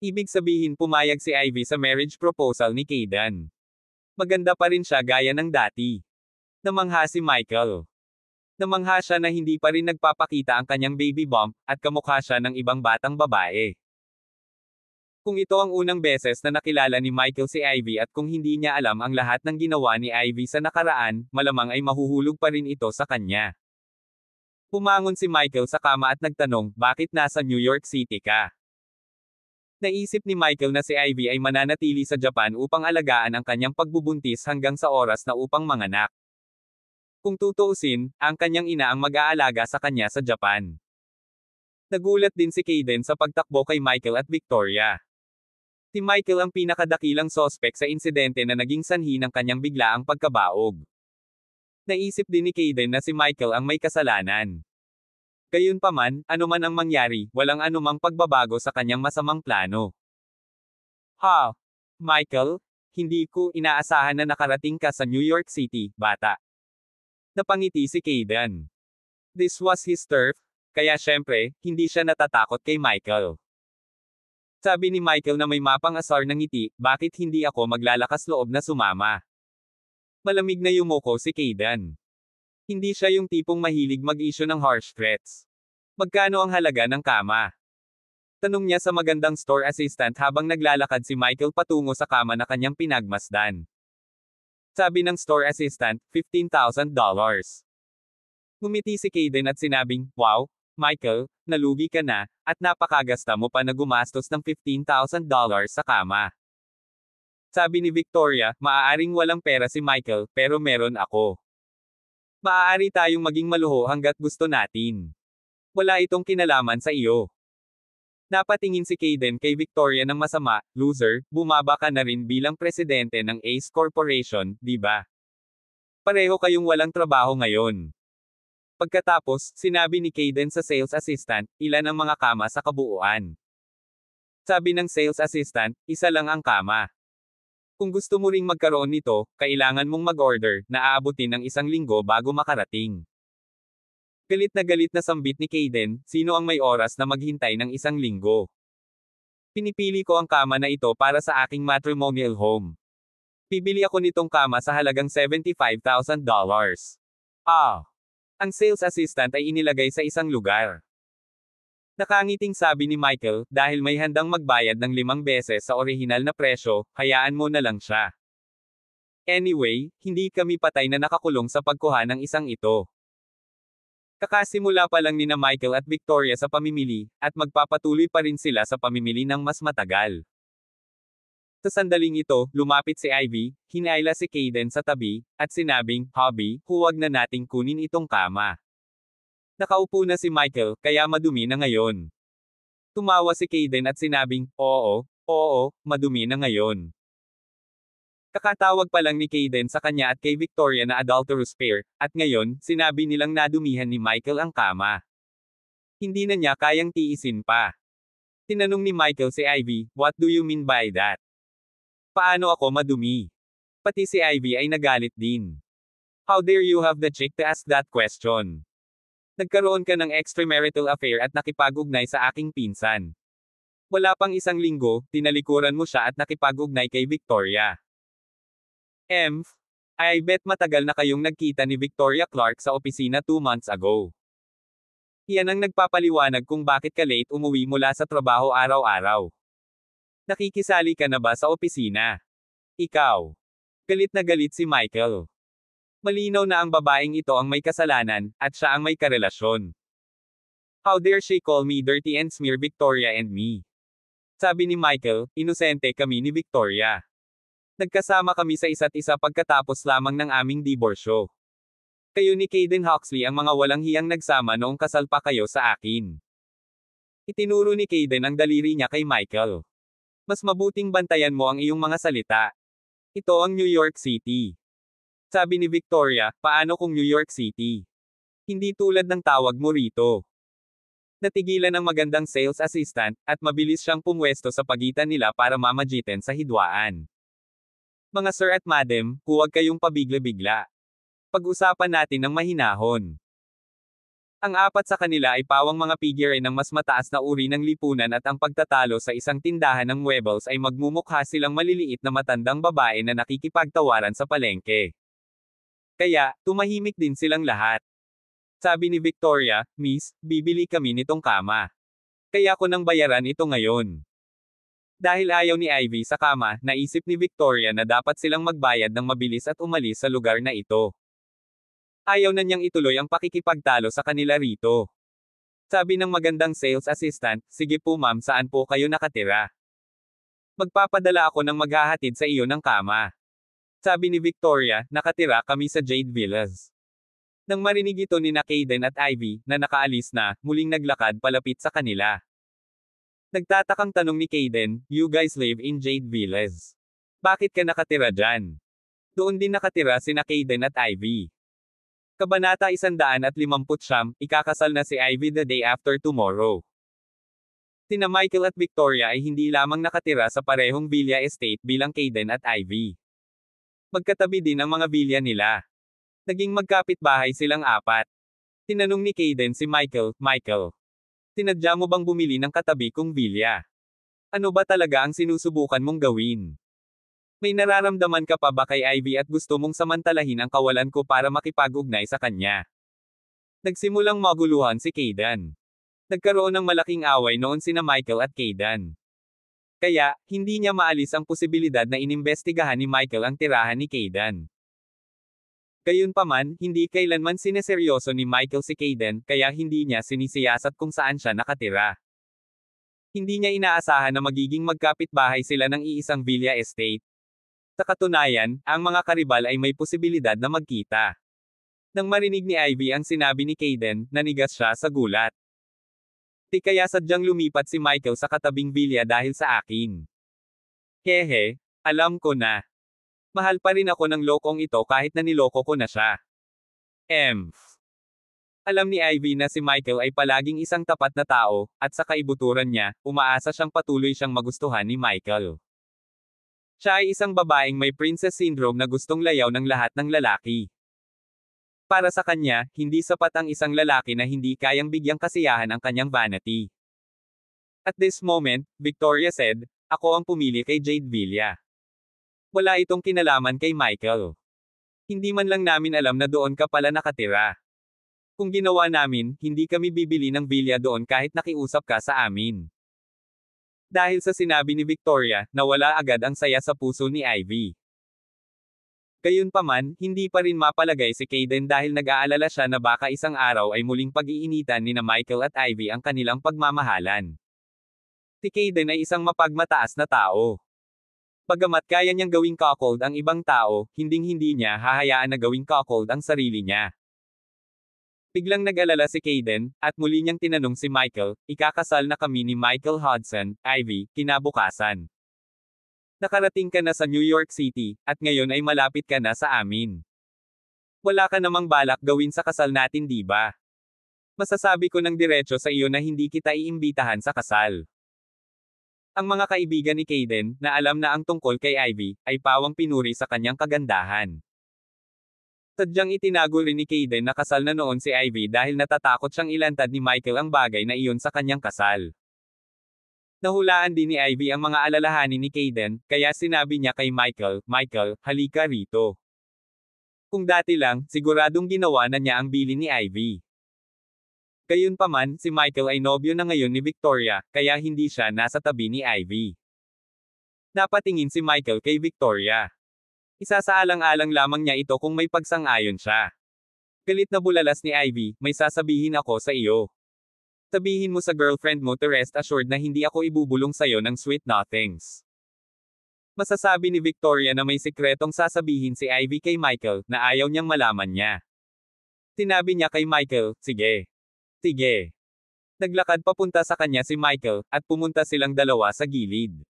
Speaker 1: Ibig sabihin pumayag si Ivy sa marriage proposal ni Caden. Maganda pa rin siya gaya ng dati. Namangha si Michael. Namangha siya na hindi pa rin nagpapakita ang kanyang baby bump, at kamukha siya ng ibang batang babae. Kung ito ang unang beses na nakilala ni Michael si Ivy at kung hindi niya alam ang lahat ng ginawa ni Ivy sa nakaraan, malamang ay mahuhulog pa rin ito sa kanya. Pumangon si Michael sa kama at nagtanong, bakit nasa New York City ka? Naisip ni Michael na si Ivy ay mananatili sa Japan upang alagaan ang kanyang pagbubuntis hanggang sa oras na upang manganak. Kung tutuusin, ang kanyang ina ang mag-aalaga sa kanya sa Japan. Nagulat din si Caden sa pagtakbo kay Michael at Victoria. Si Michael ang pinakadakilang sospek sa insidente na naging sanhi ng kanyang biglaang pagkabaog. Naisip din ni Caden na si Michael ang may kasalanan. Gayunpaman, anuman ang mangyari, walang anumang pagbabago sa kanyang masamang plano. Ha? Michael? Hindi ko inaasahan na nakarating ka sa New York City, bata. Napangiti si Caden. This was his turf, kaya syempre, hindi siya natatakot kay Michael. Sabi ni Michael na may mapang-asar ng ngiti, bakit hindi ako maglalakas loob na sumama? Malamig na yumuko si Caden. Hindi siya yung tipong mahilig mag-issue ng harsh threats. Magkano ang halaga ng kama? Tanong niya sa magandang store assistant habang naglalakad si Michael patungo sa kama na kanyang pinagmasdan. Sabi ng store assistant, $15,000. Ngumiti si Caden at sinabing, wow, Michael, nalugi ka na, at napakagasta mo pa na gumastos ng $15,000 sa kama. Sabi ni Victoria, maaaring walang pera si Michael, pero meron ako. Maaari tayong maging maluho hanggat gusto natin. Wala itong kinalaman sa iyo. Napatingin si Caden kay Victoria ng masama, loser, bumaba ka na rin bilang presidente ng Ace Corporation, di ba? Pareho kayong walang trabaho ngayon. Pagkatapos, sinabi ni Caden sa sales assistant, ilan ang mga kama sa kabuuan. Sabi ng sales assistant, isa lang ang kama. Kung gusto mo ring magkaroon nito, kailangan mong mag-order, na aabutin ng 1 linggo bago makarating. Galit na sambit ni Caden, sino ang may oras na maghintay ng 1 linggo? Pinipili ko ang kama na ito para sa aking matrimonial home. Bibili ako nitong kama sa halagang $75,000. Ah! Ang sales assistant ay inilagay sa isang lugar. Nakangiting sabi ni Michael, dahil may handang magbayad ng 5 beses sa orihinal na presyo, hayaan mo na lang siya. Anyway, hindi kami patay na nakakulong sa pagkuha ng isang ito. Kakasimula pa lang nina Michael at Victoria sa pamimili, at magpapatuloy pa rin sila sa pamimili ng mas matagal. Sa sandaling ito, lumapit si Ivy, hinayla si Caden sa tabi, at sinabing, Hobby, huwag na nating kunin itong kama. Nakaupo na si Michael, kaya madumi na ngayon. Tumawa si Caden at sinabing, oo, madumi na ngayon. Kakatawag pa lang ni Caden sa kanya at kay Victoria na adulterous pair, at ngayon, sinabi nilang nadumihan ni Michael ang kama. Hindi na niya kayang tiisin pa. Tinanong ni Michael si Ivy, "What do you mean by that? Paano ako madumi?" Pati si Ivy ay nagalit din. "How dare you have the cheek to ask that question? Nagkaroon ka ng extramarital affair at nakipag-ugnay sa aking pinsan. Wala pang isang linggo, tinalikuran mo siya at nakipag-ugnay kay Victoria. I bet matagal na kayong nagkita ni Victoria Clark sa opisina 2 months ago. Yan ang nagpapaliwanag kung bakit ka late umuwi mula sa trabaho araw-araw. Nakikisali ka na ba sa opisina? Ikaw." Galit na galit si Michael. Malinaw na ang babaeng ito ang may kasalanan, at siya ang may karelasyon. "How dare she call me dirty and smear Victoria and me?" Sabi ni Michael, "Inosente kami ni Victoria. Nagkasama kami sa isa't isa pagkatapos lamang ng aming diborsyo. Kayo ni Caden Huxley ang mga walang hiyang nagsama noong kasal pa kayo sa akin." Itinuro ni Caden ang daliri niya kay Michael. "Mas mabuting bantayan mo ang iyong mga salita. Ito ang New York City." Sabi ni Victoria, "Paano kung New York City? Hindi tulad ng tawag mo rito." Natigilan ang magandang sales assistant, at mabilis siyang pumwesto sa pagitan nila para mamagitan sa hidwaan. "Mga sir at madam, huwag kayong pabigla-bigla. Pag-usapan natin ng mahinahon." Ang apat sa kanila ay pawang mga figure ng mas mataas na uri ng lipunan at ang pagtatalo sa isang tindahan ng Webbles ay magmumukha silang maliliit na matandang babae na nakikipagtawaran sa palengke. Kaya, tumahimik din silang lahat. Sabi ni Victoria, "Miss, bibili kami nitong kama. Kaya ko nang bayaran ito ngayon." Dahil ayaw ni Ivy sa kama, naisip ni Victoria na dapat silang magbayad ng mabilis at umalis sa lugar na ito. Ayaw na niyang ituloy ang pakikipagtalo sa kanila rito. Sabi ng magandang sales assistant, "Sige po ma'am, saan po kayo nakatira? Magpapadala ako ng maghahatid sa iyo ng kama." Sabi ni Victoria, "Nakatira kami sa Jade Villas." Nang marinig ito ni Caden at Ivy, na nakaalis na, muling naglakad palapit sa kanila. Nagtatakang tanong ni Caden, "You guys live in Jade Villas? Bakit ka nakatira dyan?" Doon din nakatira sina Caden at Ivy. Kabanata 159, ikakasal na si Ivy the day after tomorrow. Sina Michael at Victoria ay hindi lamang nakatira sa parehong villa estate bilang Caden at Ivy. Magkatabi din ang mga villa nila. Naging magkapitbahay silang apat. Tinanong ni Caden si Michael, "Michael, tinadya mo bang bumili ng katabi kong villa? Ano ba talaga ang sinusubukan mong gawin? May nararamdaman ka pa ba kay Ivy at gusto mong samantalahin ang kawalan ko para makipag-ugnay sa kanya?" Nagsimulang maguluhan si Caden. Nagkaroon ng malaking away noon sina Michael at Caden. Kaya, hindi niya maalis ang posibilidad na inimbestigahan ni Michael ang tirahan ni Caden. Gayunpaman, hindi kailanman sineseryoso ni Michael si Caden, kaya hindi niya sinisiyasat kung saan siya nakatira. Hindi niya inaasahan na magiging magkapitbahay sila ng iisang villa estate. Sa katunayan, ang mga karibal ay may posibilidad na magkita. Nang marinig ni Ivy ang sinabi ni Caden, nanigas siya sa gulat. "Di kaya sadyang lumipat si Michael sa katabing villa dahil sa akin? Hehe, alam ko na. Mahal pa rin ako ng lokong ito kahit na niloko ko na siya." Alam ni Ivy na si Michael ay palaging isang tapat na tao, at sa kaibuturan niya, umaasa siyang patuloy siyang magustuhan ni Michael. Siya ay isang babaeng may princess syndrome na gustong layaw ng lahat ng lalaki. Para sa kanya, hindi sapat ang isang lalaki na hindi kayang bigyang kasiyahan ang kanyang vanity. At this moment, Victoria said, "Ako ang pumili kay Jade Villa. Wala itong kinalaman kay Michael. Hindi man lang namin alam na doon ka pala nakatira. Kung ginawa namin, hindi kami bibili ng villa doon kahit nakiusap ka sa amin." Dahil sa sinabi ni Victoria, nawala agad ang saya sa puso ni Ivy. Gayunpaman, hindi pa rin mapalagay si Caden dahil nag-aalala siya na baka isang araw ay muling pag-iinitan ni Michael at Ivy ang kanilang pagmamahalan. Si Caden ay isang mapagmataas na tao. Bagamat kaya niyang gawing cuckold ang ibang tao, hinding-hindi niya hahayaan na gawing cuckold ang sarili niya. Biglang nag-alala si Caden, at muli niyang tinanong si Michael, "Ikakasal na kami ni Michael Hudson, Ivy, kinabukasan. Nakarating ka na sa New York City, at ngayon ay malapit ka na sa amin. Wala ka namang balak gawin sa kasal natin, di ba? Masasabi ko ng diretso sa iyo na hindi kita iimbitahan sa kasal. Ang mga kaibigan ni Kayden, na alam na ang tungkol kay Ivy, ay pawang pinuri sa kanyang kagandahan. Sadyang itinago rin ni Kayden na kasal na noon si Ivy dahil natatakot siyang ilantad ni Michael ang bagay na iyon sa kanyang kasal. Nahulaan din ni Ivy ang mga alalahanin ni Kayden, kaya sinabi niya kay Michael, "Michael, halika rito." Kung dati lang, siguradong ginawa na niya ang bilin ni Ivy. Gayunpaman, si Michael ay nobyo na ngayon ni Victoria, kaya hindi siya nasa tabi ni Ivy. Napatingin si Michael kay Victoria. Isasaalang-alang lamang niya ito kung may pagsang-ayon siya. Galit na bulalas ni Ivy, "May sasabihin ako sa iyo. Sabihin mo sa girlfriend mo to rest assured na hindi ako ibubulong sayo ng sweet nothings." Masasabi ni Victoria na may sikretong sasabihin si Ivy kay Michael, na ayaw niyang malaman niya. Sinabi niya kay Michael, "Sige. Sige." Naglakad papunta sa kanya si Michael, at pumunta silang dalawa sa gilid.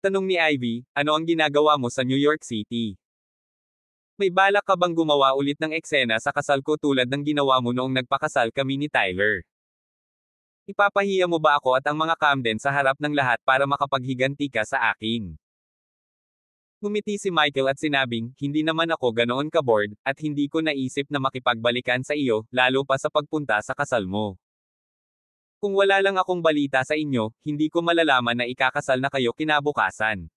Speaker 1: Tanong ni Ivy, "Ano ang ginagawa mo sa New York City? May balak ka bang gumawa ulit ng eksena sa kasal ko tulad ng ginawa mo noong nagpakasal kami ni Tyler? Ipapahiya mo ba ako at ang mga Camden sa harap ng lahat para makapaghiganti ka sa akin?" Ngumiti si Michael at sinabing, "Hindi naman ako ganoon ka-bored, at hindi ko naisip na makipagbalikan sa iyo, lalo pa sa pagpunta sa kasal mo. Kung wala lang akong balita sa inyo, hindi ko malalaman na ikakasal na kayo kinabukasan.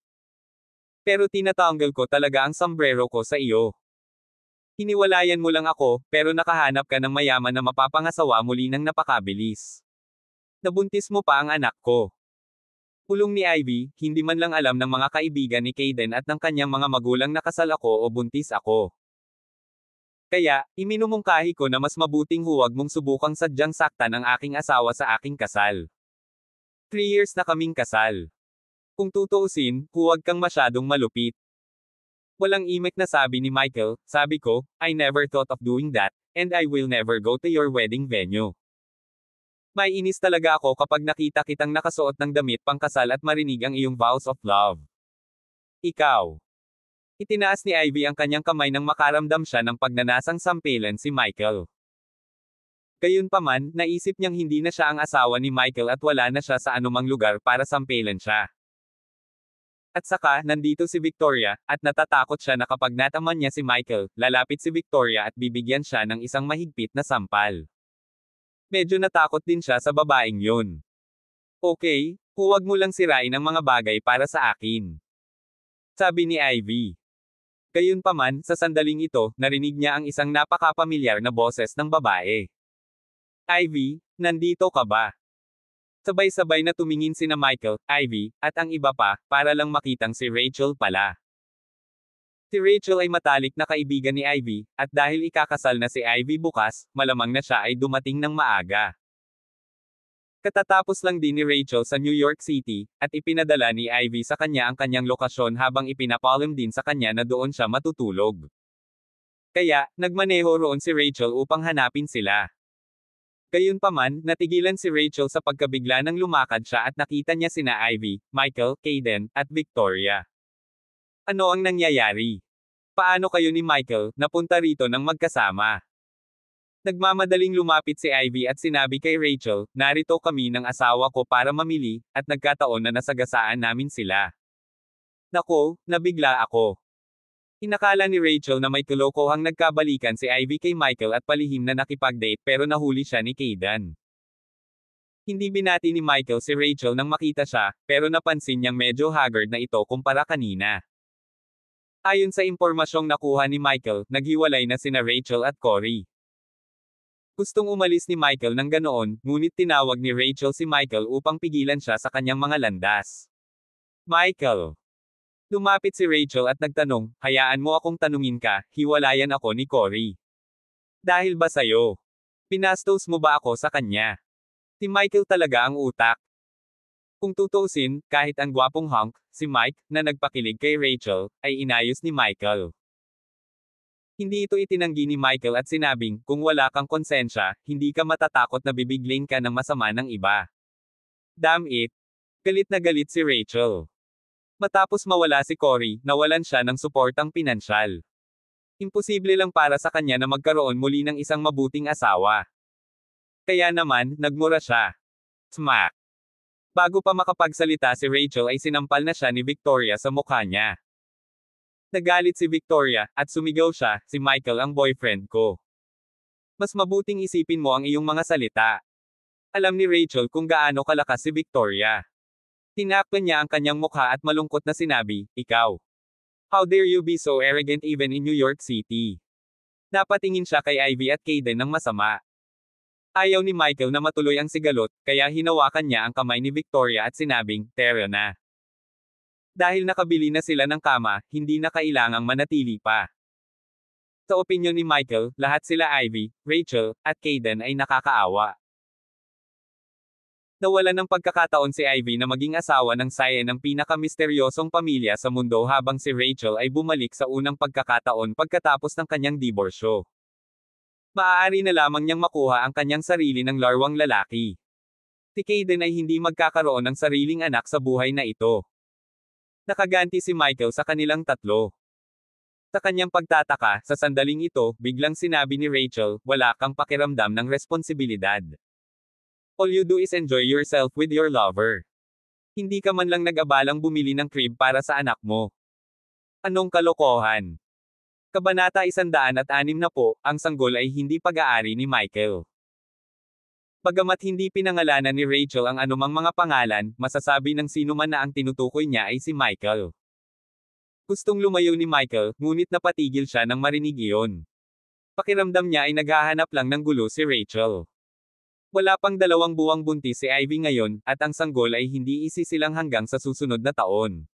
Speaker 1: Pero tinatanggal ko talaga ang sombrero ko sa iyo. Hiniwalayan mo lang ako, pero nakahanap ka ng mayaman na mapapangasawa muli ng napakabilis. Nabuntis mo pa ang anak ko." Pulong ni Ivy, hindi man lang alam ng mga kaibigan ni Kayden at ng kanyang mga magulang na kasal ako o buntis ako. Kaya, iminumungkahi ko na mas mabuting huwag mong subukang sadyang saktan ang aking asawa sa aking kasal. 3 years na kaming kasal. Kung tutuusin, huwag kang masyadong malupit. Walang imik na sabi ni Michael, "Sabi ko, I never thought of doing that, and I will never go to your wedding venue. Maiinis talaga ako kapag nakita kitang nakasuot ng damit pangkasal at marinig ang iyong vows of love. Ikaw." Itinaas ni Ivy ang kanyang kamay nang makaramdam siya ng pagnanasang sampilan si Michael. Gayunpaman, naisip niyang hindi na siya ang asawa ni Michael at wala na siya sa anumang lugar para sampilan siya. At saka, nandito si Victoria, at natatakot siya na kapag nataman niya si Michael, lalapit si Victoria at bibigyan siya ng isang mahigpit na sampal. Medyo natakot din siya sa babaeng yun. "Okay, huwag mo lang sirain ang mga bagay para sa akin," sabi ni Ivy. Gayunpaman, sa sandaling ito, narinig niya ang isang napakapamilyar na boses ng babae. "Ivy, nandito ka ba?" Sabay-sabay na tumingin sina Michael, Ivy, at ang iba pa, para lang makitang si Rachel pala. Si Rachel ay matalik na kaibigan ni Ivy, at dahil ikakasal na si Ivy bukas, malamang na siya ay dumating ng maaga. Katatapos lang din ni Rachel sa New York City, at ipinadala ni Ivy sa kanya ang kanyang lokasyon habang ipinapalam din sa kanya na doon siya matutulog. Kaya, nagmaneho roon si Rachel upang hanapin sila. Gayunpaman, natigilan si Rachel sa pagkabigla nang lumakad siya at nakita niya sina Ivy, Michael, Kayden, at Victoria. "Ano ang nangyayari? Paano kayo ni Michael napunta rito nang magkasama?" Nagmamadaling lumapit si Ivy at sinabi kay Rachel, "Narito kami ng asawa ko para mamili, at nagkataon na nasagasaan namin sila." Nako, nabigla ako. Inakala ni Rachel na may kalokohang nagkabalikan si Ivy kay Michael at palihim na nakipag-date pero nahuli siya ni Kayden. Hindi binati ni Michael si Rachel nang makita siya, pero napansin niyang medyo haggard na ito kumpara kanina. Ayon sa impormasyong nakuha ni Michael, naghiwalay na sina Rachel at Corey. Gustong umalis ni Michael ng ganoon, ngunit tinawag ni Rachel si Michael upang pigilan siya sa kanyang mga landas. "Michael." Lumapit si Rachel at nagtanong, "Hayaan mo akong tanungin ka, hiwalayan ako ni Corey. Dahil ba sayo? Pinastos mo ba ako sa kanya?" Si Michael talaga ang utak. Kung tutuusin, kahit ang gwapong hunk, si Mike, na nagpakilig kay Rachel, ay inayos ni Michael. Hindi ito itinanggi ni Michael at sinabing, "Kung wala kang konsensya, hindi ka matatakot na bibigling ka ng masama ng iba." Damn it! Galit na galit si Rachel. Matapos mawala si Corey, nawalan siya ng suportang pinansyal. Imposible lang para sa kanya na magkaroon muli ng isang mabuting asawa. Kaya naman, nagmura siya. Smack! Bago pa makapagsalita si Rachel ay sinampal na siya ni Victoria sa mukha niya. Nagalit si Victoria, at sumigaw siya, si Michael ang boyfriend ko. Mas mabuting isipin mo ang iyong mga salita. Alam ni Rachel kung gaano kalakas si Victoria. Tinakpan niya ang kanyang mukha at malungkot na sinabi, ikaw. How dare you be so arrogant even in New York City? Napatingin siya kay Ivy at Caden ng masama. Ayaw ni Michael na matuloy ang sigalot, kaya hinawakan niya ang kamay ni Victoria at sinabing, tara na. Dahil nakabili na sila ng kama, hindi na kailangang manatili pa. Sa opinyon ni Michael, lahat sila Ivy, Rachel, at Caden ay nakakaawa. Nawalan ng pagkakataon si Ivy na maging asawa ng Cyan ng pinakamisteryosong pamilya sa mundo habang si Rachel ay bumalik sa unang pagkakataon pagkatapos ng kanyang diborsyo. Maaari na lamang niyang makuha ang kanyang sarili ng larwang lalaki. Si Caden ay hindi magkakaroon ng sariling anak sa buhay na ito. Nakaganti si Michael sa kanilang tatlo. Sa kanyang pagtataka, sa sandaling ito, biglang sinabi ni Rachel, wala kang pakiramdam ng responsibilidad. All you do is enjoy yourself with your lover. Hindi ka man lang nag-abalang bumili ng crib para sa anak mo. Anong kalokohan? Kabanata 160, ang sanggol ay hindi pag-aari ni Michael. Bagamat hindi pinangalanan ni Rachel ang anumang mga pangalan, masasabi ng sino man na ang tinutukoy niya ay si Michael. Gustong lumayo ni Michael, ngunit napatigil siya nang marinig iyon. Pakiramdam niya ay naghahanap lang ng gulo si Rachel. Wala pang 2 buwang buntis si Ivy ngayon, at ang sanggol ay hindi isisilang hanggang sa susunod na taon.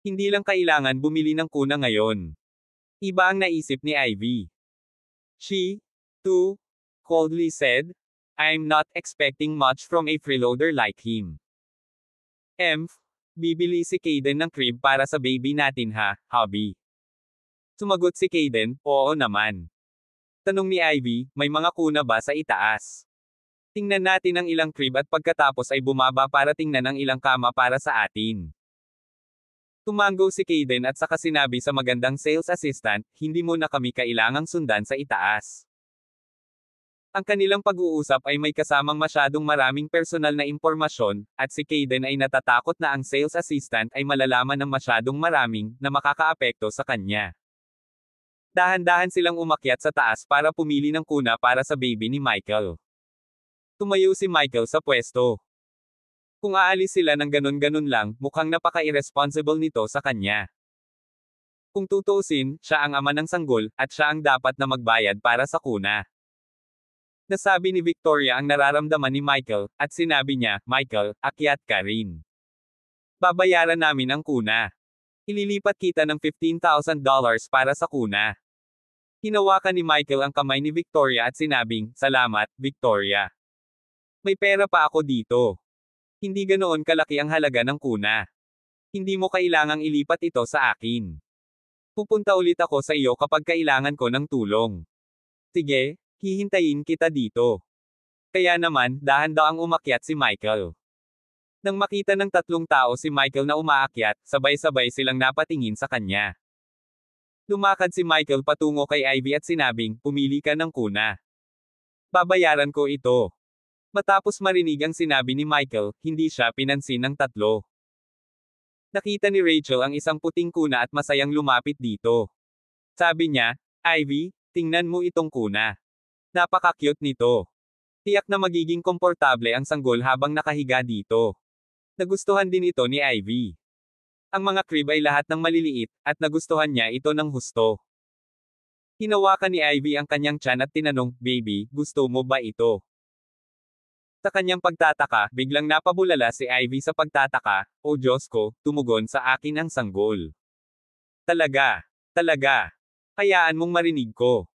Speaker 1: Hindi lang kailangan bumili ng kuna ngayon. Iba ang naisip ni Ivy. She, too, coldly said, I'm not expecting much from a freeloader like him. Bibili si Caden ng crib para sa baby natin ha, hubby. Sumagot si Caden, oo naman. Tanong ni Ivy, may mga kuna ba sa itaas? Tingnan natin ang ilang crib at pagkatapos ay bumaba para tingnan ang ilang kama para sa atin. Tumango si Caden at saka sinabi sa magandang sales assistant, hindi mo na kami kailangang sundan sa itaas. Ang kanilang pag-uusap ay may kasamang masyadong maraming personal na impormasyon, at si Caden ay natatakot na ang sales assistant ay malalaman ng masyadong maraming na makakaapekto sa kanya. Dahan-dahan silang umakyat sa taas para pumili ng kuna para sa baby ni Michael. Tumayo si Michael sa pwesto. Kung aalis sila ng ganun-ganun lang, mukhang napaka-irresponsible nito sa kanya. Kung tutuusin, siya ang ama ng sanggol, at siya ang dapat na magbayad para sa kuna. Nasabi ni Victoria ang nararamdaman ni Michael, at sinabi niya, Michael, akyat ka rin. Babayaran namin ang kuna. Ililipat kita ng $15,000 para sa kuna. Hinawakan ni Michael ang kamay ni Victoria at sinabing, salamat, Victoria. May pera pa ako dito. Hindi ganoon kalaki ang halaga ng kuna. Hindi mo kailangang ilipat ito sa akin. Pupunta ulit ako sa iyo kapag kailangan ko ng tulong. Sige, hihintayin kita dito. Kaya naman, dahan-daang umakyat si Michael. Nang makita ng 3 tao si Michael na umaakyat, sabay-sabay silang napatingin sa kanya. Lumakad si Michael patungo kay Ivy at sinabing, pumili ka ng kuna. Babayaran ko ito. Matapos marinig ang sinabi ni Michael, hindi siya pinansin ng 3. Nakita ni Rachel ang isang puting kuna at masayang lumapit dito. Sabi niya, Ivy, tingnan mo itong kuna. Napaka-cute nito. Tiyak na magiging komportable ang sanggol habang nakahiga dito. Nagustuhan din ito ni Ivy. Ang mga crib ay lahat ng maliliit, at nagustuhan niya ito ng husto. Hinawakan ni Ivy ang kanyang tiyan at tinanong, baby, gusto mo ba ito? Sa kanyang pagtataka, biglang napabulala si Ivy sa pagtataka, o Diyos ko, tumugon sa akin ang sanggol. Talaga. Hayaan mong marinig ko.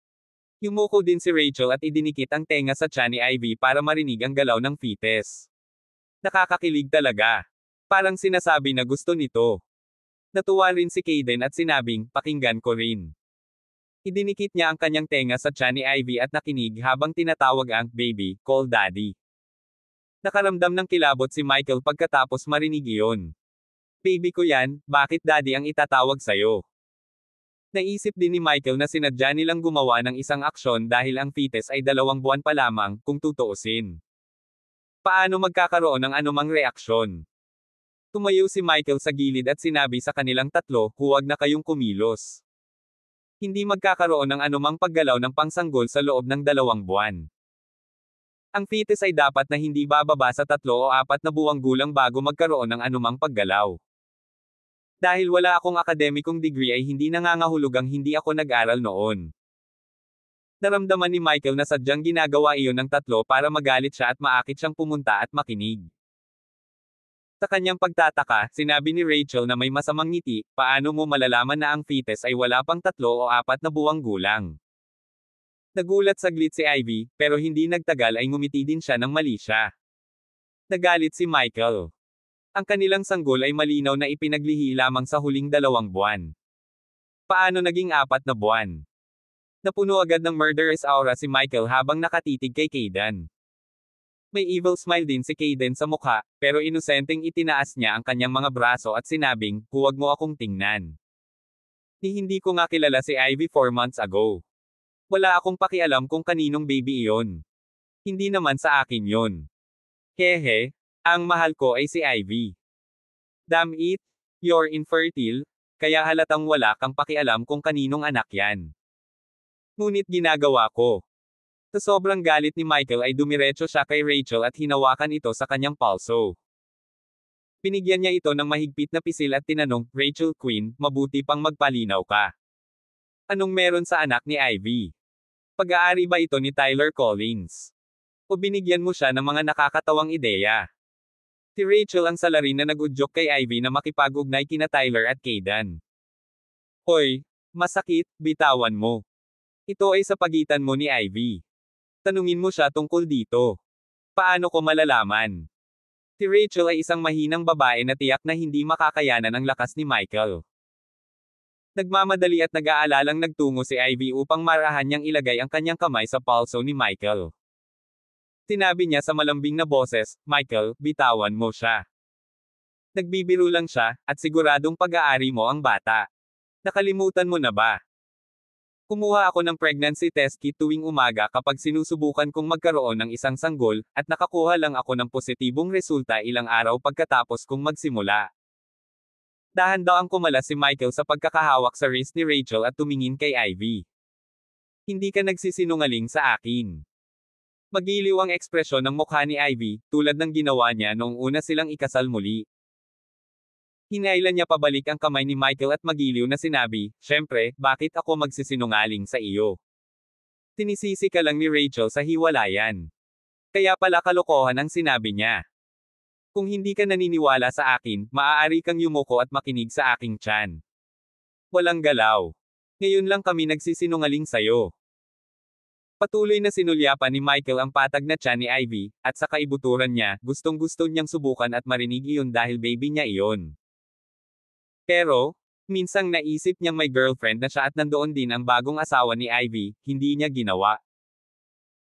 Speaker 1: Yumuko din si Rachel at idinikit ang tenga sa tiyan ni Ivy para marinig ang galaw ng fetus. Nakakakilig talaga. Parang sinasabi na gusto nito. Natuwa rin si Caden at sinabing, pakinggan ko rin. Idinikit niya ang kanyang tenga sa tiyan ni Ivy at nakinig habang tinatawag ang, baby, call daddy. Nakaramdam ng kilabot si Michael pagkatapos marinig iyon. Baby ko yan, bakit daddy ang itatawag sayo? Naisip din ni Michael na sinadya nilang gumawa ng isang aksyon dahil ang fetus ay 2 buwan pa lamang, kung tutuusin. Paano magkakaroon ng anumang reaksyon? Tumayo si Michael sa gilid at sinabi sa kanilang tatlo, huwag na kayong kumilos. Hindi magkakaroon ng anumang paggalaw ng pangsanggol sa loob ng 2 buwan. Ang fetus ay dapat na hindi bababa sa 3 o 4 na buwang gulang bago magkaroon ng anumang paggalaw. Dahil wala akong akademikong degree ay hindi nangangahulugang hindi ako nag-aral noon. Naramdaman ni Michael na sadyang ginagawa iyon ng tatlo para magalit siya at maakit siyang pumunta at makinig. Sa kanyang pagtataka, sinabi ni Rachel na may masamang ngiti, paano mo malalaman na ang fetus ay wala pang 3 o 4 na buwang gulang? Nagulat saglit si Ivy, pero hindi nagtagal ay ngumiti din siya nang mali siya. Nagalit si Michael. Ang kanilang sanggol ay malinaw na ipinaglihi lamang sa huling 2 buwan. Paano naging 4 na buwan? Napuno agad ng murderous aura si Michael habang nakatitig kay Kayden. May evil smile din si Kayden sa mukha, pero inosenteng itinaas niya ang kanyang mga braso at sinabing, huwag mo akong tingnan. Hindi ko nga kilala si Ivy 4 months ago. Wala akong pakialam kung kaninong baby iyon. Hindi naman sa akin yon. Hehe, ang mahal ko ay si Ivy. Damn it, you're infertile, kaya halatang wala kang pakialam kung kaninong anak yan. Ngunit ginagawa ko. Sa sobrang galit ni Michael ay dumiretso siya kay Rachel at hinawakan ito sa kanyang palso. Binigyan niya ito ng mahigpit na pisil at tinanong, Rachel Quinn, mabuti pang magpalinaw ka. Anong meron sa anak ni Ivy? Pag-aari ba ito ni Tyler Collins? O binigyan mo siya ng mga nakakatawang ideya? Si Rachel ang salarin na nag-udyok kay Ivy na makipag-ugnay kina Tyler at Kayden. Hoy, masakit, bitawan mo. Ito ay sa pagitan mo ni Ivy. Tanungin mo siya tungkol dito. Paano ko malalaman? Si Rachel ay isang mahinang babae na tiyak na hindi makakayanan ang lakas ni Michael. Nagmamadali at nag-aalalang nagtungo si Ivy upang marahan niyang ilagay ang kanyang kamay sa palso ni Michael. Sinabi niya sa malambing na boses, Michael, bitawan mo siya. Nagbibiro lang siya, at siguradong pag-aari mo ang bata. Nakalimutan mo na ba? Kumuha ako ng pregnancy test kit tuwing umaga kapag sinusubukan kong magkaroon ng isang sanggol, at nakakuha lang ako ng positibong resulta ilang araw pagkatapos kong magsimula. Dahan-dahang kumalas si Michael sa pagkakahawak sa wrist ni Rachel at tumingin kay Ivy. Hindi ka nagsisinungaling sa akin. Magiliw ang ekspresyon ng mukha ni Ivy, tulad ng ginawa niya noong una silang ikasal muli. Hinailan niya pabalik ang kamay ni Michael at magiliw na sinabi, syempre, bakit ako magsisinungaling sa iyo? Tinisisi ka lang ni Rachel sa hiwalayan. Kaya pala kalokohan ang sinabi niya. Kung hindi ka naniniwala sa akin, maaari kang yumuko at makinig sa aking tiyan. Walang galaw. Ngayon lang kami nagsisinungaling sa'yo. Patuloy na sinulyapan ni Michael ang patag na tiyan ni Ivy, at sa kaibuturan niya, gustong-gusto niyang subukan at marinig iyon dahil baby niya iyon. Pero, minsang naisip niyang may girlfriend na siya at nandoon din ang bagong asawa ni Ivy, hindi niya ginawa.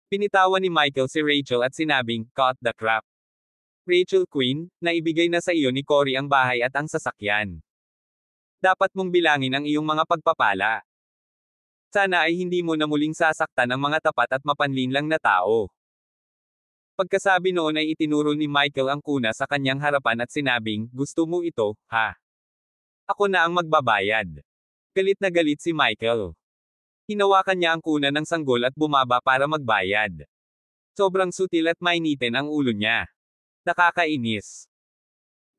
Speaker 1: Pinitawan ni Michael si Rachel at sinabing, cut the crap. Rachel Quinn, naibigay na sa iyo ni Cory ang bahay at ang sasakyan. Dapat mong bilangin ang iyong mga pagpapala. Sana ay hindi mo na muling sasaktan ang mga tapat at mapanlinlang na tao. Pagkasabi noon ay itinuro ni Michael ang kuna sa kanyang harapan at sinabing, gusto mo ito, ha? Ako na ang magbabayad. Galit na galit si Michael. Hinawakan niya ang kuna ng sanggol at bumaba para magbayad. Sobrang sutil at mainitin ang ulo niya. Nakakainis.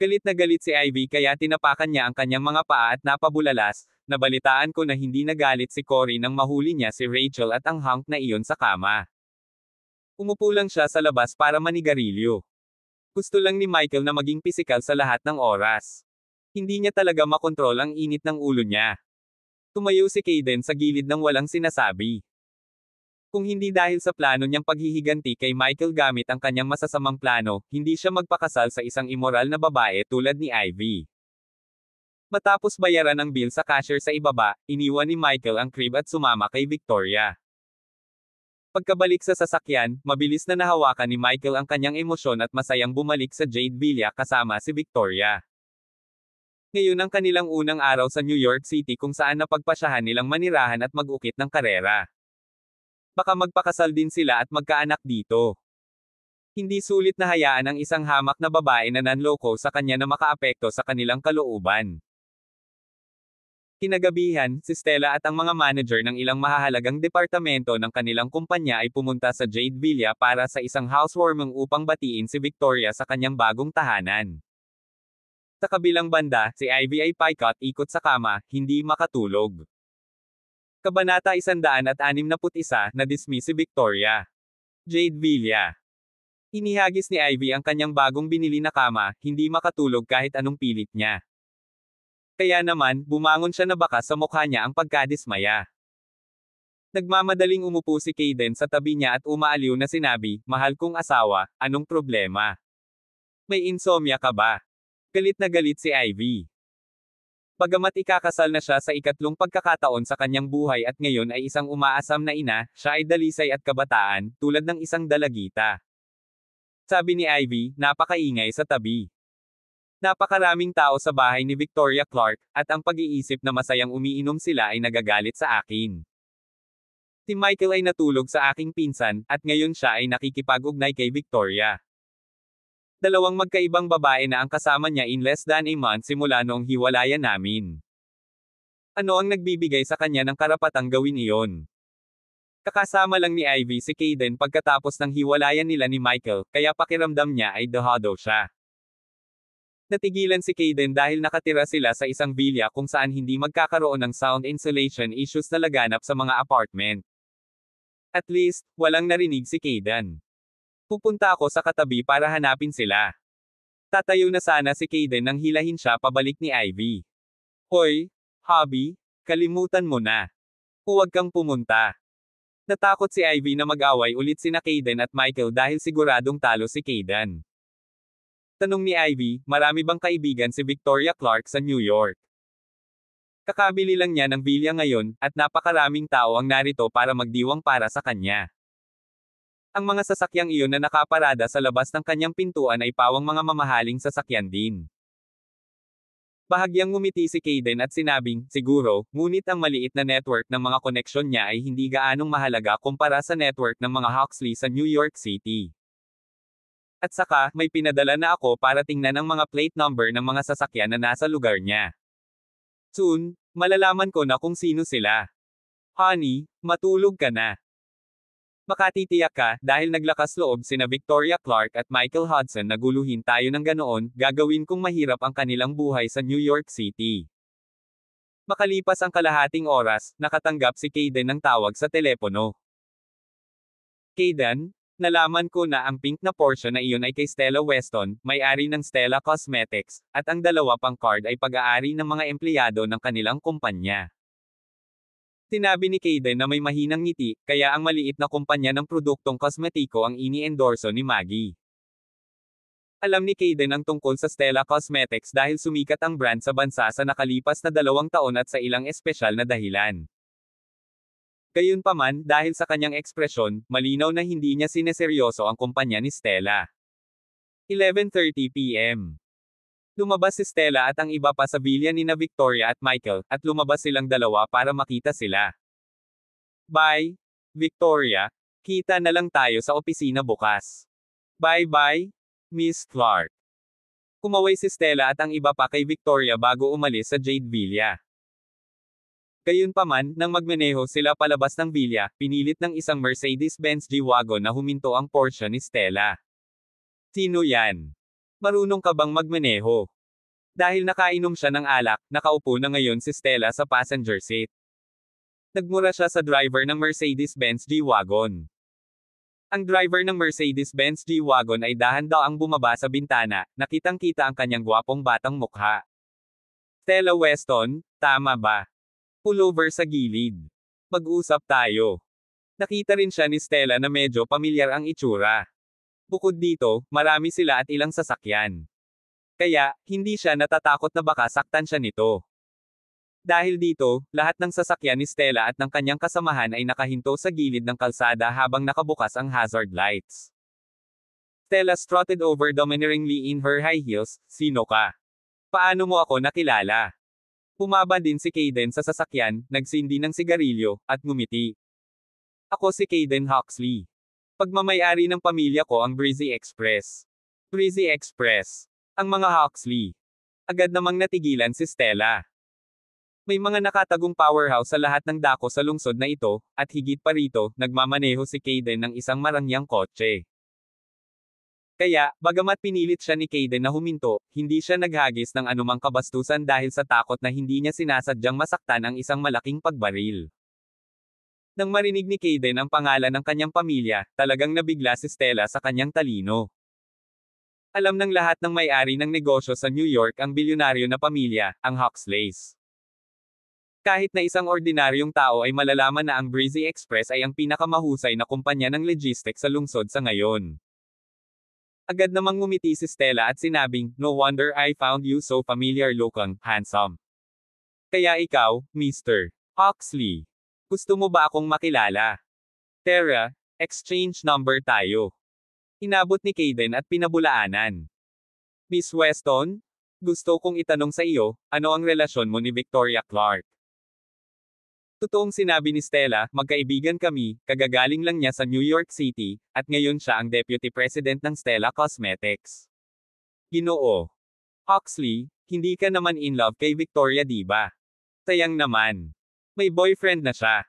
Speaker 1: Galit na galit si Ivy kaya tinapakan niya ang kanyang mga paa at napabulalas, nabalitaan ko na hindi nagalit si Cory nang mahuli niya si Rachel at ang hunk na iyon sa kama. Umupo lang siya sa labas para manigarilyo. Gusto lang ni Michael na maging pisikal sa lahat ng oras. Hindi niya talaga makontrol ang init ng ulo niya. Tumayo si Kayden sa gilid ng walang sinasabi. Kung hindi dahil sa plano niyang paghihiganti kay Michael gamit ang kanyang masasamang plano, hindi siya magpakasal sa isang immoral na babae tulad ni Ivy. Matapos bayaran ang bill sa cashier sa ibaba, iniwan ni Michael ang crib at sumama kay Victoria. Pagkabalik sa sasakyan, mabilis na nahawakan ni Michael ang kanyang emosyon at masayang bumalik sa Jade Villa kasama si Victoria. Ngayon ang kanilang unang araw sa New York City kung saan napagpasyahan nilang manirahan at mag-ukit ng karera. Baka magpakasal din sila at magkaanak dito. Hindi sulit na hayaan ang isang hamak na babae na nanloko sa kanya na makaapekto sa kanilang kalooban. Kinagabihan, si Stella at ang mga manager ng ilang mahahalagang departamento ng kanilang kumpanya ay pumunta sa Jade Villa para sa isang housewarming upang batiin si Victoria sa kanyang bagong tahanan. Sa kabilang banda, si Ivy ay paikot-ikot sa kama, hindi makatulog. Kabanata 161, na-dismiss si Victoria. Jade Villa. Inihagis ni Ivy ang kanyang bagong binili na kama, hindi makatulog kahit anong pilit niya. Kaya naman, bumangon siya na baka sa mukha niya ang pagkadismaya. Nagmamadaling umupo si Kayden sa tabi niya at umaaliw na sinabi, "Mahal kong asawa, anong problema? May insomnia ka ba?" Galit na galit si Ivy. Bagamat ikakasal na siya sa ikatlong pagkakataon sa kanyang buhay at ngayon ay isang umaasam na ina, siya ay dalisay at kabataan, tulad ng isang dalagita. Sabi ni Ivy, napakaingay sa tabi. Napakaraming tao sa bahay ni Victoria Clark, at ang pag-iisip na masayang umiinom sila ay nagagalit sa akin. Si Michael ay natulog sa aking pinsan, at ngayon siya ay nakikipag-ugnay kay Victoria. Dalawang magkaibang babae na ang kasama niya in less than a month simula noong hiwalayan namin. Ano ang nagbibigay sa kanya ng karapatang gawin iyon? Kakasama lang ni Ivy si Kayden pagkatapos ng hiwalayan nila ni Michael, kaya pakiramdam niya ay dehado siya. Natigilan si Kayden dahil nakatira sila sa isang villa kung saan hindi magkakaroon ng sound insulation issues na laganap sa mga apartment. At least, walang narinig si Kayden. Pupunta ako sa katabi para hanapin sila. Tatayo na sana si Kayden nang hilahin siya pabalik ni Ivy. Hoy, hubby, kalimutan mo na. Huwag kang pumunta. Natakot si Ivy na mag-away ulit sina Kayden at Michael dahil siguradong talo si Kayden. Tanong ni Ivy, marami bang kaibigan si Victoria Clark sa New York? Kakabili lang niya ng villa ngayon, at napakaraming tao ang narito para magdiwang para sa kanya. Ang mga sasakyang iyon na nakaparada sa labas ng kanyang pintuan ay pawang mga mamahaling sasakyan din. Bahagyang ngumiti si Kayden at sinabing, siguro, ngunit ang maliit na network ng mga koneksyon niya ay hindi gaanong mahalaga kumpara sa network ng mga Huxley sa New York City. At saka, may pinadala na ako para tingnan ang mga plate number ng mga sasakyan na nasa lugar niya. Soon, malalaman ko na kung sino sila. Honey, matulog ka na. Makatitiyak ka, dahil naglakas loob sina Victoria Clark at Michael Hudson na guluhin tayo ng ganoon, gagawin kong mahirap ang kanilang buhay sa New York City. Makalipas ang kalahating oras, nakatanggap si Kayden ng tawag sa telepono. Kayden, nalaman ko na ang pink na Porsche na iyon ay kay Stella Weston, may-ari ng Stella Cosmetics, at ang dalawa pang card ay pag-aari ng mga empleyado ng kanilang kumpanya. Sinabi ni Kayden na may mahinang ngiti, kaya ang maliit na kumpanya ng produktong kosmetiko ang ini-endorso ni Maggie. Alam ni Kayden ang tungkol sa Stella Cosmetics dahil sumikat ang brand sa bansa sa nakalipas na 2 taon at sa ilang espesyal na dahilan. Gayunpaman, dahil sa kanyang ekspresyon, malinaw na hindi niya sineseryoso ang kumpanya ni Stella. 11:30 p.m. Lumabas si Stella at ang iba pa sa villa nina Victoria at Michael, at lumabas silang dalawa para makita sila. Bye, Victoria. Kita na lang tayo sa opisina bukas. Bye-bye, Miss Clark. Kumaway si Stella at ang iba pa kay Victoria bago umalis sa Jade Villa. Gayunpaman, nang magmaneho sila palabas ng villa, pinilit ng isang Mercedes-Benz G-Wagon na huminto ang Porsche ni Stella. Sino yan? Marunong ka bang magmaneho? Dahil nakainom siya ng alak, nakaupo na ngayon si Stella sa passenger seat. Nagmura siya sa driver ng Mercedes-Benz G-Wagon. Ang driver ng Mercedes-Benz G-Wagon ay dahan-daang bumaba sa bintana, nakitang-kita ang kanyang gwapong batang mukha. Stella Weston, tama ba? Pullover sa gilid. Mag-usap tayo. Nakita rin siya ni Stella na medyo pamilyar ang itsura. Bukod dito, marami sila at ilang sasakyan. Kaya, hindi siya natatakot na baka saktan siya nito. Dahil dito, lahat ng sasakyan ni Stella at ng kanyang kasamahan ay nakahinto sa gilid ng kalsada habang nakabukas ang hazard lights. Stella strutted over domineeringly in her high heels, sino ka? Paano mo ako nakilala? Pumaba din si Kayden sa sasakyan, nagsindi ng sigarilyo, at ngumiti. Ako si Kayden Huxley. Pagmamayari ng pamilya ko ang Breezy Express. Breezy Express. Ang mga Hawksley. Agad namang natigilan si Stella. May mga nakatagong powerhouse sa lahat ng dako sa lungsod na ito, at higit pa rito, nagmamaneho si Kayden ng isang marangyang kotse. Kaya, bagamat pinilit siya ni Kayden na huminto, hindi siya naghagis ng anumang kabastusan dahil sa takot na hindi niya sinasadyang masaktan ang isang malaking pagbaril. Nang marinig ni Kayden ang pangalan ng kanyang pamilya, talagang nabigla si Stella sa kanyang talino. Alam ng lahat ng may-ari ng negosyo sa New York ang bilyonaryo na pamilya, ang Huxleys. Kahit na isang ordinaryong tao ay malalaman na ang Breezy Express ay ang pinakamahusay na kumpanya ng logistics sa lungsod sa ngayon. Agad namang ngumiti si Stella at sinabing, "No wonder I found you so familiar looking, handsome." Kaya ikaw, Mr. Huxley. Gusto mo ba akong makilala? Tara, exchange number tayo. Inabot ni Kayden at pinabulaanan. Miss Weston? Gusto kong itanong sa iyo, ano ang relasyon mo ni Victoria Clark? Totoong sinabi ni Stella, magkaibigan kami, kagagaling lang niya sa New York City, at ngayon siya ang Deputy President ng Stella Cosmetics. Ginoo. Huxley, hindi ka naman in love kay Victoria di ba? Sayang naman. May boyfriend na siya.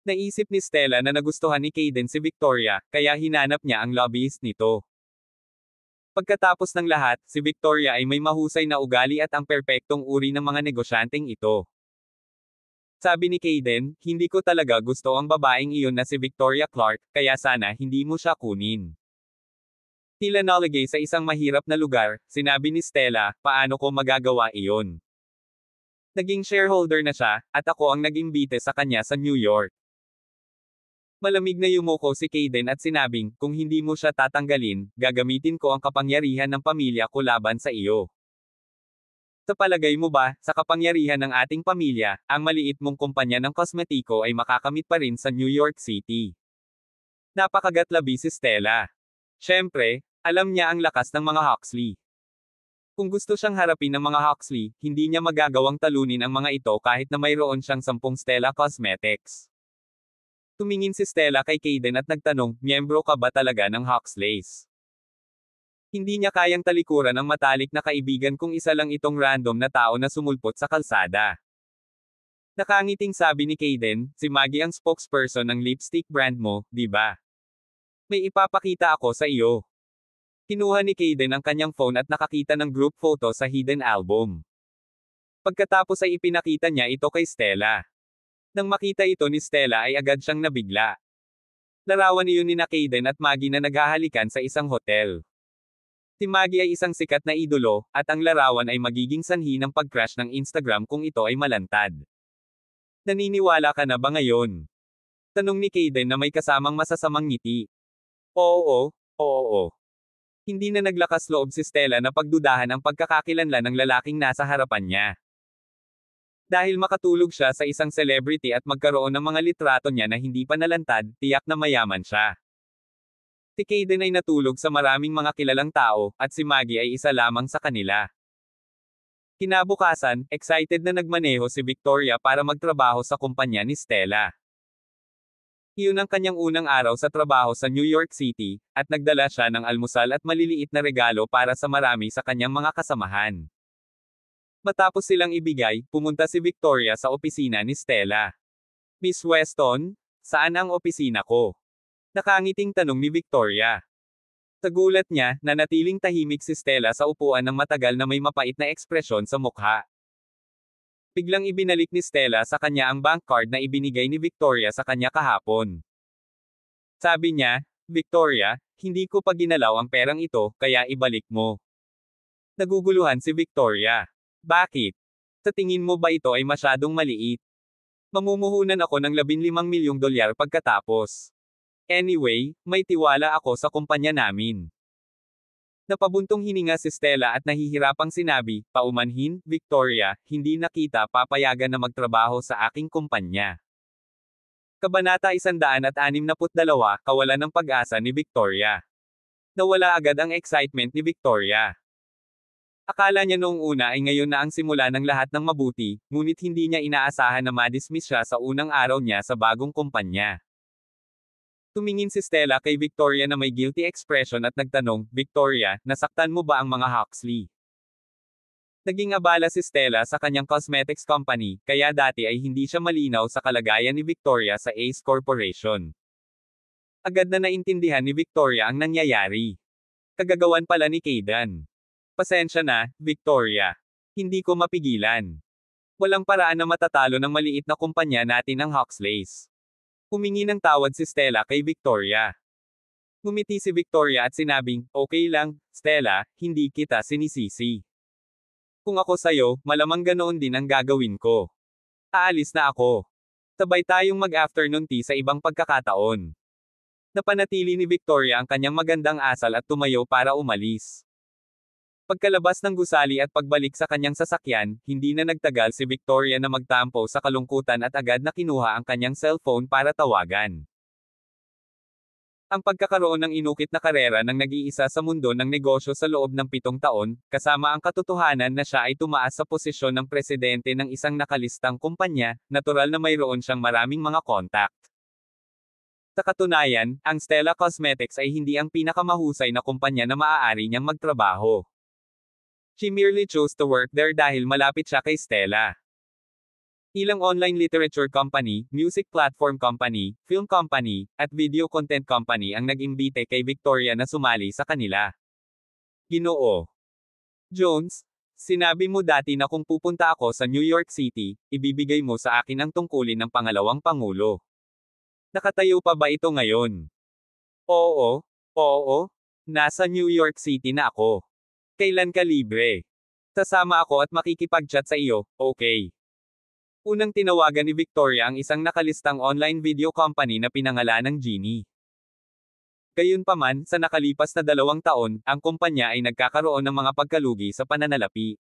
Speaker 1: Naisip ni Stella na nagustuhan ni Kayden si Victoria, kaya hinanap niya ang lobbyist nito. Pagkatapos ng lahat, si Victoria ay may mahusay na ugali at ang perpektong uri ng mga negosyanteng ito. Sabi ni Kayden, hindi ko talaga gusto ang babaeng iyon na si Victoria Clark, kaya sana hindi mo siya kunin. Tila nalagay sa isang mahirap na lugar, sinabi ni Stella, paano ko magagawa iyon? Naging shareholder na siya, at ako ang nag-imbite sa kanya sa New York. Malamig na yumuko si Kayden at sinabing, kung hindi mo siya tatanggalin, gagamitin ko ang kapangyarihan ng pamilya ko laban sa iyo. Sa palagay mo ba, sa kapangyarihan ng ating pamilya, ang maliit mong kumpanya ng kosmetiko ay makakamit pa rin sa New York City? Napakagatlabi si Stella. Siyempre, alam niya ang lakas ng mga Huxley. Kung gusto siyang harapin ng mga Huxley, hindi niya magagawang talunin ang mga ito kahit na mayroon siyang 10 Stella Cosmetics. Tumingin si Stella kay Kayden at nagtanong, miyembro ka ba talaga ng Huxleys? Hindi niya kayang talikuran ang matalik na kaibigan kung isa lang itong random na tao na sumulpot sa kalsada. Nakangiting sabi ni Kayden, si Maggie ang spokesperson ng lipstick brand mo, di ba? May ipapakita ako sa iyo. Kinuha ni Kayden ang kanyang phone at nakakita ng group photo sa hidden album. Pagkatapos ay ipinakita niya ito kay Stella. Nang makita ito ni Stella ay agad siyang nabigla. Larawan iyon ni Kayden at Maggie na naghahalikan sa isang hotel. Si Maggie ay isang sikat na idolo, at ang larawan ay magiging sanhi ng pag-crash ng Instagram kung ito ay malantad. Naniniwala ka na ba ngayon? Tanong ni Kayden na may kasamang masasamang ngiti. Oo. Hindi na naglakas loob si Stella na pagdudahan ang pagkakakilanlan ng lalaking nasa harapan niya. Dahil makatulog siya sa isang celebrity at magkaroon ng mga litrato niya na hindi pa nalantad, tiyak na mayaman siya. Si Kayden ay natulog sa maraming mga kilalang tao, at si Maggie ay isa lamang sa kanila. Kinabukasan, excited na nagmaneho si Victoria para magtrabaho sa kumpanya ni Stella. Iyon ang kanyang unang araw sa trabaho sa New York City, at nagdala siya ng almusal at maliliit na regalo para sa marami sa kanyang mga kasamahan. Matapos silang ibigay, pumunta si Victoria sa opisina ni Stella. Miss Weston, saan ang opisina ko? Nakangiting tanong ni Victoria. Sa gulat niya, nanatiling tahimik si Stella sa upuan ng matagal na may mapait na ekspresyon sa mukha. Biglang ibinalik ni Stella sa kanya ang bank card na ibinigay ni Victoria sa kanya kahapon. Sabi niya, Victoria, hindi ko pa ginalaw ang perang ito, kaya ibalik mo. Naguguluhan si Victoria. Bakit? Sa tingin mo ba ito ay masyadong maliit? Mamumuhunan ako ng $15 milyong pagkatapos. Anyway, may tiwala ako sa kumpanya namin. Napabuntong hininga si Stella at nahihirapang sinabi, paumanhin, Victoria, hindi na kita papayagan na magtrabaho sa aking kumpanya. Kabanata 162, Kawalan ng pag-asa ni Victoria. Nawala agad ang excitement ni Victoria. Akala niya noong una ay ngayon na ang simula ng lahat ng mabuti, ngunit hindi niya inaasahan na madismiss siya sa unang araw niya sa bagong kumpanya. Tumingin si Stella kay Victoria na may guilty expression at nagtanong, Victoria, nasaktan mo ba ang mga Huxley? Naging abala si Stella sa kanyang cosmetics company, kaya dati ay hindi siya malinaw sa kalagayan ni Victoria sa Ace Corporation. Agad na naintindihan ni Victoria ang nangyayari. Kagagawan pala ni Kayden. Pasensya na, Victoria. Hindi ko mapigilan. Walang paraan na matatalo ng maliit na kumpanya natin ang Huxleys. Humingi ng tawad si Stella kay Victoria. Ngumiti si Victoria at sinabing, okay lang, Stella, hindi kita sinisisi. Kung ako sa'yo, malamang ganoon din ang gagawin ko. Aalis na ako. Sabay tayong mag-afternoon tea sa ibang pagkakataon. Napanatili ni Victoria ang kanyang magandang asal at tumayo para umalis. Pagkalabas ng gusali at pagbalik sa kanyang sasakyan, hindi na nagtagal si Victoria na magtampo sa kalungkutan at agad na kinuha ang kanyang cellphone para tawagan. Ang pagkakaroon ng inukit na karera ng nag-iisa sa mundo ng negosyo sa loob ng 7 taon, kasama ang katotohanan na siya ay tumaas sa posisyon ng presidente ng isang nakalistang kumpanya, natural na mayroon siyang maraming mga contact. Sa katunayan, ang Stella Cosmetics ay hindi ang pinakamahusay na kumpanya na maaari niyang magtrabaho. She merely chose to work there dahil malapit siya kay Stella. Ilang online literature company, music platform company, film company, at video content company ang nag-imbite kay Victoria na sumali sa kanila. Ginoo Jones, sinabi mo dati na kung pupunta ako sa New York City, ibibigay mo sa akin ang tungkulin ng pangalawang pangulo. Nakatayo pa ba ito ngayon? Oo, nasa New York City na ako. Kailan ka libre? Sasama ako at makikipag-chat sa iyo, okay? Unang tinawagan ni Victoria ang isang nakalistang online video company na pinangalanang Genie. Gayunpaman, sa nakalipas na 2 taon, ang kumpanya ay nagkakaroon ng mga pagkalugi sa pananalapi.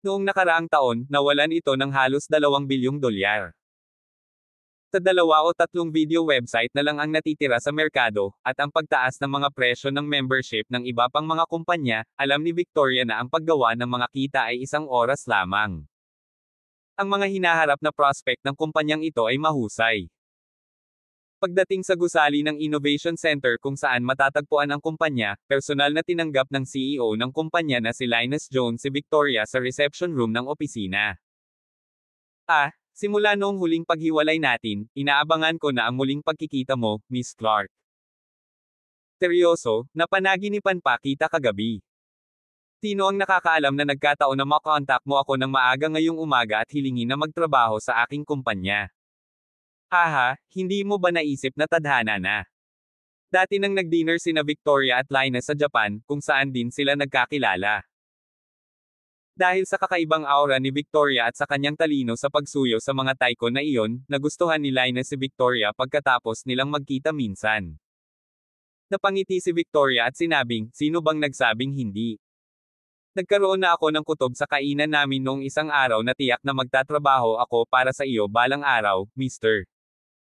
Speaker 1: Noong nakaraang taon, nawalan ito ng halos $2 bilyong. Sa 2 o 3 video website na lang ang natitira sa merkado, at ang pagtaas ng mga presyo ng membership ng iba pang mga kumpanya, alam ni Victoria na ang paggawa ng mga kita ay 1 oras lamang. Ang mga hinaharap na prospect ng kumpanyang ito ay mahusay. Pagdating sa gusali ng Innovation Center kung saan matatagpuan ang kumpanya, personal na tinanggap ng CEO ng kumpanya na si Linus Jones si Victoria sa reception room ng opisina. Simula noong huling paghiwalay natin, inaabangan ko na ang muling pagkikita mo, Miss Clark. Seryoso, napanaginipan pa kita kagabi. Sino ang nakakaalam na nagkataon na makontak mo ako ng maaga ngayong umaga at hilingin na magtrabaho sa aking kumpanya? Haha, hindi mo ba naisip na tadhana na? Dati nang nag-dinner sina Victoria at Linus sa Japan, kung saan din sila nagkakilala. Dahil sa kakaibang aura ni Victoria at sa kanyang talino sa pagsuyo sa mga taiko na iyon, nagustuhan ni Linus si Victoria pagkatapos nilang magkita minsan. Napangiti si Victoria at sinabing, sino bang nagsabing hindi? Nagkaroon na ako ng kutob sa kainan namin noong isang araw na tiyak na magtatrabaho ako para sa iyo balang araw, Mr.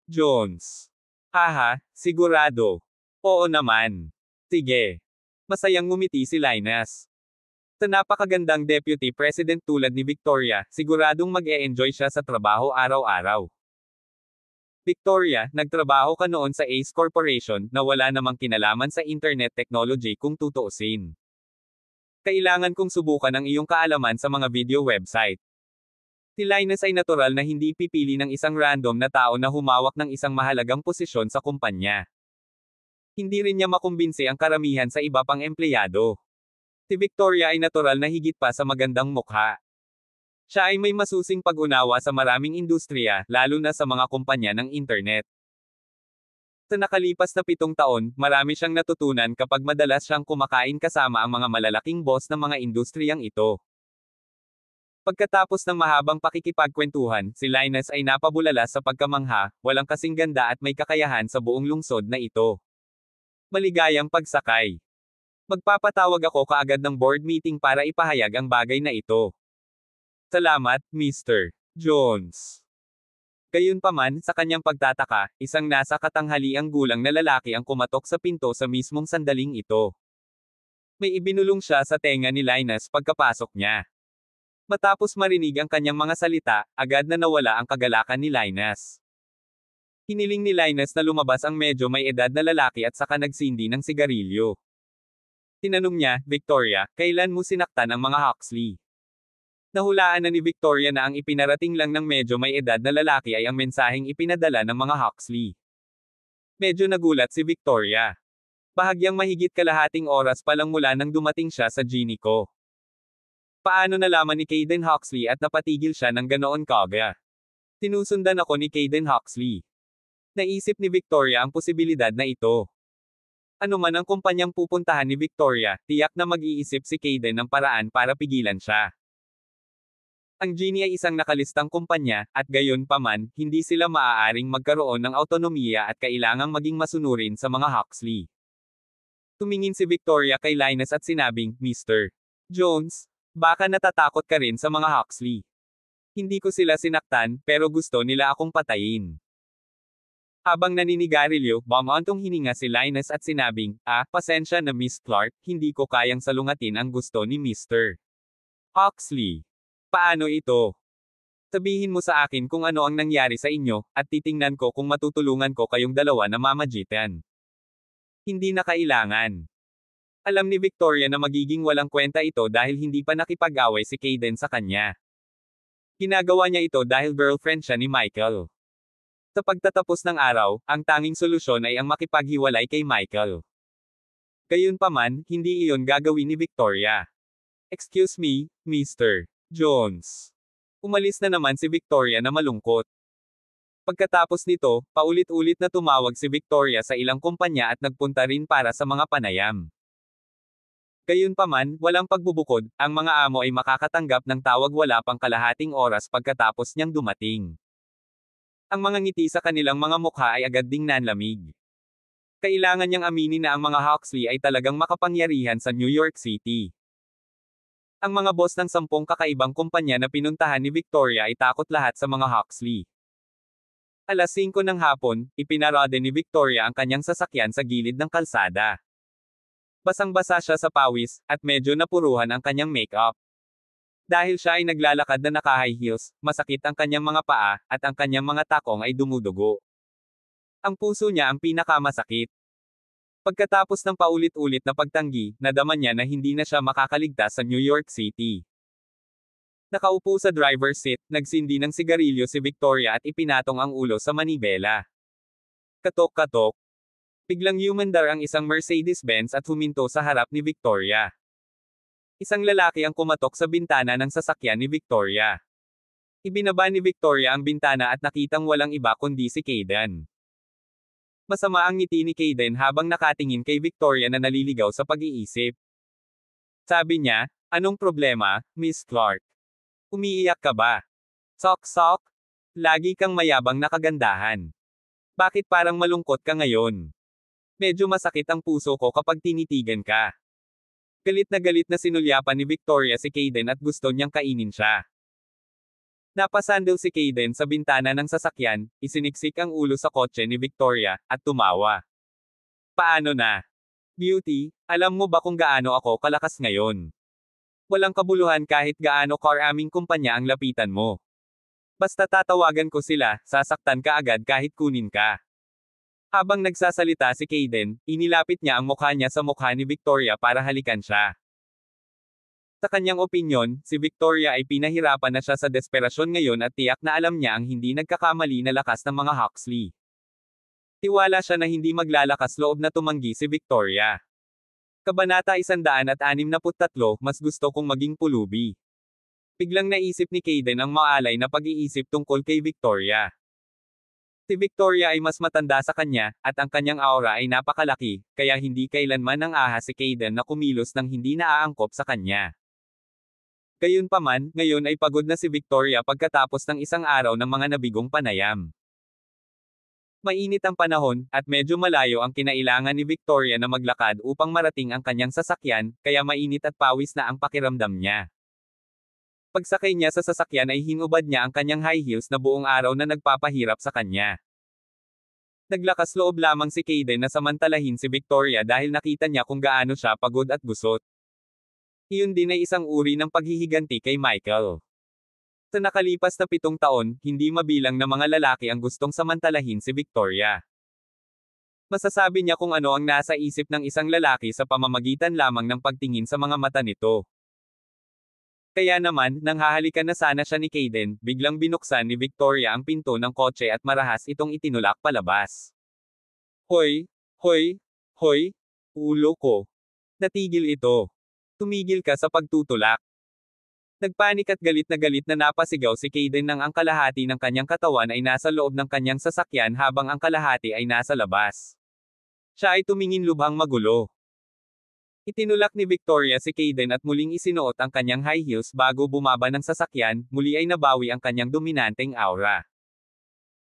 Speaker 1: Jones. Haha, sigurado. Oo naman. Sige. Masayang ngumiti si Linus. Sa napakagandang deputy president tulad ni Victoria, siguradong mag-e-enjoy siya sa trabaho araw-araw. Victoria, nagtrabaho ka noon sa Ace Corporation na wala namang kinalaman sa internet technology kung tutuusin. Kailangan kong subukan ang iyong kaalaman sa mga video website. Si Linus ay natural na hindi pipili ng isang random na tao na humawak ng isang mahalagang posisyon sa kumpanya. Hindi rin niya makumbinsi ang karamihan sa iba pang empleyado. Si Victoria ay natural na higit pa sa magandang mukha. Siya ay may masusing pag-unawa sa maraming industriya, lalo na sa mga kumpanya ng internet. Sa nakalipas na 7 taon, marami siyang natutunan kapag madalas siyang kumakain kasama ang mga malalaking boss ng mga industriyang ito. Pagkatapos ng mahabang pakikipagkwentuhan, si Linus ay napabulala sa pagkamangha, walang kasing ganda at may kakayahan sa buong lungsod na ito. Maligayang pagsakay. Magpapatawag ako kaagad ng board meeting para ipahayag ang bagay na ito. Salamat, Mr. Jones. Gayunpaman, sa kanyang pagtataka, isang nasa katanghaliang gulang na lalaki ang kumatok sa pinto sa mismong sandaling ito. May ibinulong siya sa tenga ni Linus pagkapasok niya. Matapos marinig ang kanyang mga salita, agad na nawala ang kagalakan ni Linus. Hiniling ni Linus na lumabas ang medyo may edad na lalaki at saka nagsindi ng sigarilyo. Tinanong niya, Victoria, kailan mo sinaktan ang mga Huxley? Nahulaan na ni Victoria na ang ipinarating lang ng medyo may edad na lalaki ay ang mensaheng ipinadala ng mga Huxley. Medyo nagulat si Victoria. Bahagyang mahigit kalahating oras pa lang mula nang dumating siya sa Ginny ko. Paano nalaman ni Caden Huxley at napatigil siya ng ganoon kaga? Tinusundan ako ni Caden Huxley. Naisip ni Victoria ang posibilidad na ito. Ano man ang kumpanyang pupuntahan ni Victoria, tiyak na mag-iisip si Caden ng paraan para pigilan siya. Ang Ginny ay isang nakalistang kumpanya, at gayon pa man, hindi sila maaaring magkaroon ng autonomiya at kailangang maging masunurin sa mga Huxley. Tumingin si Victoria kay Linus at sinabing, Mr. Jones, baka natatakot ka rin sa mga Huxley. Hindi ko sila sinaktan, pero gusto nila akong patayin. Habang naninigarilyo, bumantong hininga si Linus at sinabing, pasensya na Miss Clark, hindi ko kayang salungatin ang gusto ni Mr. Huxley. Paano ito? Sabihin mo sa akin kung ano ang nangyari sa inyo, at titingnan ko kung matutulungan ko kayong dalawa na mamagitan. Hindi na kailangan. Alam ni Victoria na magiging walang kwenta ito dahil hindi pa nakipag-away si Caden sa kanya. Ginagawa niya ito dahil girlfriend siya ni Michael. Sa pagtatapos ng araw, ang tanging solusyon ay ang makipaghiwalay kay Michael. Gayunpaman, hindi iyon gagawin ni Victoria. Excuse me, Mr. Jones. Umalis na naman si Victoria na malungkot. Pagkatapos nito, paulit-ulit na tumawag si Victoria sa ilang kumpanya at nagpunta rin para sa mga panayam. Gayunpaman, walang pagbubukod, ang mga amo ay makakatanggap ng tawag wala pang kalahating oras pagkatapos niyang dumating. Ang mga ngiti sa kanilang mga mukha ay agad ding nanlamig. Kailangan niyang aminin na ang mga Huxley ay talagang makapangyarihan sa New York City. Ang mga boss ng 10 kakaibang kumpanya na pinuntahan ni Victoria ay takot lahat sa mga Huxley. Alas 5 ng hapon, ipinarode ni Victoria ang kanyang sasakyan sa gilid ng kalsada. Basang-basa siya sa pawis, at medyo napuruhan ang kanyang make-up. Dahil siya ay naglalakad na naka-high heels, masakit ang kanyang mga paa, at ang kanyang mga takong ay dumudugo. Ang puso niya ang pinakamasakit. Pagkatapos ng paulit-ulit na pagtanggi, nadama niya na hindi na siya makakaligtas sa New York City. Nakaupo sa driver's seat, nagsindi ng sigarilyo si Victoria at ipinatong ang ulo sa manibela. Katok-katok. Biglang humandar ang isang Mercedes-Benz at huminto sa harap ni Victoria. Isang lalaki ang kumatok sa bintana ng sasakyan ni Victoria. Ibinaba ni Victoria ang bintana at nakitang walang iba kundi si Caden. Masama ang ngiti ni Caden habang nakatingin kay Victoria na naliligaw sa pag-iisip. Sabi niya, anong problema, Miss Clark? Umiiyak ka ba? Sok-sok? Lagi kang mayabang na kagandahan. Bakit parang malungkot ka ngayon? Medyo masakit ang puso ko kapag tinitigan ka. Galit na sinulyapan ni Victoria si Caden at gusto niyang kainin siya. Napasandal si Caden sa bintana ng sasakyan, isiniksik ang ulo sa kotse ni Victoria, at tumawa. Paano na? Beauty, alam mo ba kung gaano ako kalakas ngayon? Walang kabuluhan kahit gaano karaming kumpanya ang lapitan mo. Basta tatawagan ko sila, sasaktan ka agad kahit kunin ka. Habang nagsasalita si Caden, inilapit niya ang mukha niya sa mukha ni Victoria para halikan siya. Sa kanyang opinyon, si Victoria ay pinahirapan na siya sa desperasyon ngayon at tiyak na alam niya ang hindi nagkakamali na lakas ng mga Huxley. Tiwala siya na hindi maglalakas loob na tumanggi si Victoria. Kabanata 163, mas gusto kong maging pulubi. Biglang naisip ni Caden ang maalay na pag-iisip tungkol kay Victoria. Si Victoria ay mas matanda sa kanya, at ang kanyang aura ay napakalaki, kaya hindi kailanman nang ahas si Caden na kumilos nang hindi naaangkop sa kanya. Gayunpaman, ngayon ay pagod na si Victoria pagkatapos ng isang araw ng mga nabigong panayam. Mainit ang panahon, at medyo malayo ang kinailangan ni Victoria na maglakad upang marating ang kanyang sasakyan, kaya mainit at pawis na ang pakiramdam niya. Pagsakay niya sa sasakyan ay hinubad niya ang kanyang high heels na buong araw na nagpapahirap sa kanya. Naglakas loob lamang si Caden na samantalahin si Victoria dahil nakita niya kung gaano siya pagod at gusot. Iyon din ay isang uri ng paghihiganti kay Michael. Sa nakalipas na 7 taon, hindi mabilang na mga lalaki ang gustong samantalahin si Victoria. Masasabi niya kung ano ang nasa isip ng isang lalaki sa pamamagitan lamang ng pagtingin sa mga mata nito. Kaya naman, nang hahalikan na sana siya ni Kayden, biglang binuksan ni Victoria ang pinto ng kotse at marahas itong itinulak palabas. Hoy! Hoy! Hoy! Ulo ko! Natigil ito. Tumigil ka sa pagtutulak. Nagpanik at galit na napasigaw si Kayden nang ang kalahati ng kanyang katawan ay nasa loob ng kanyang sasakyan habang ang kalahati ay nasa labas. Siya ay tumingin lubhang magulo. Itinulak ni Victoria si Kayden at muling isinuot ang kanyang high heels bago bumaba ng sasakyan, muli ay nabawi ang kanyang dominanteng aura.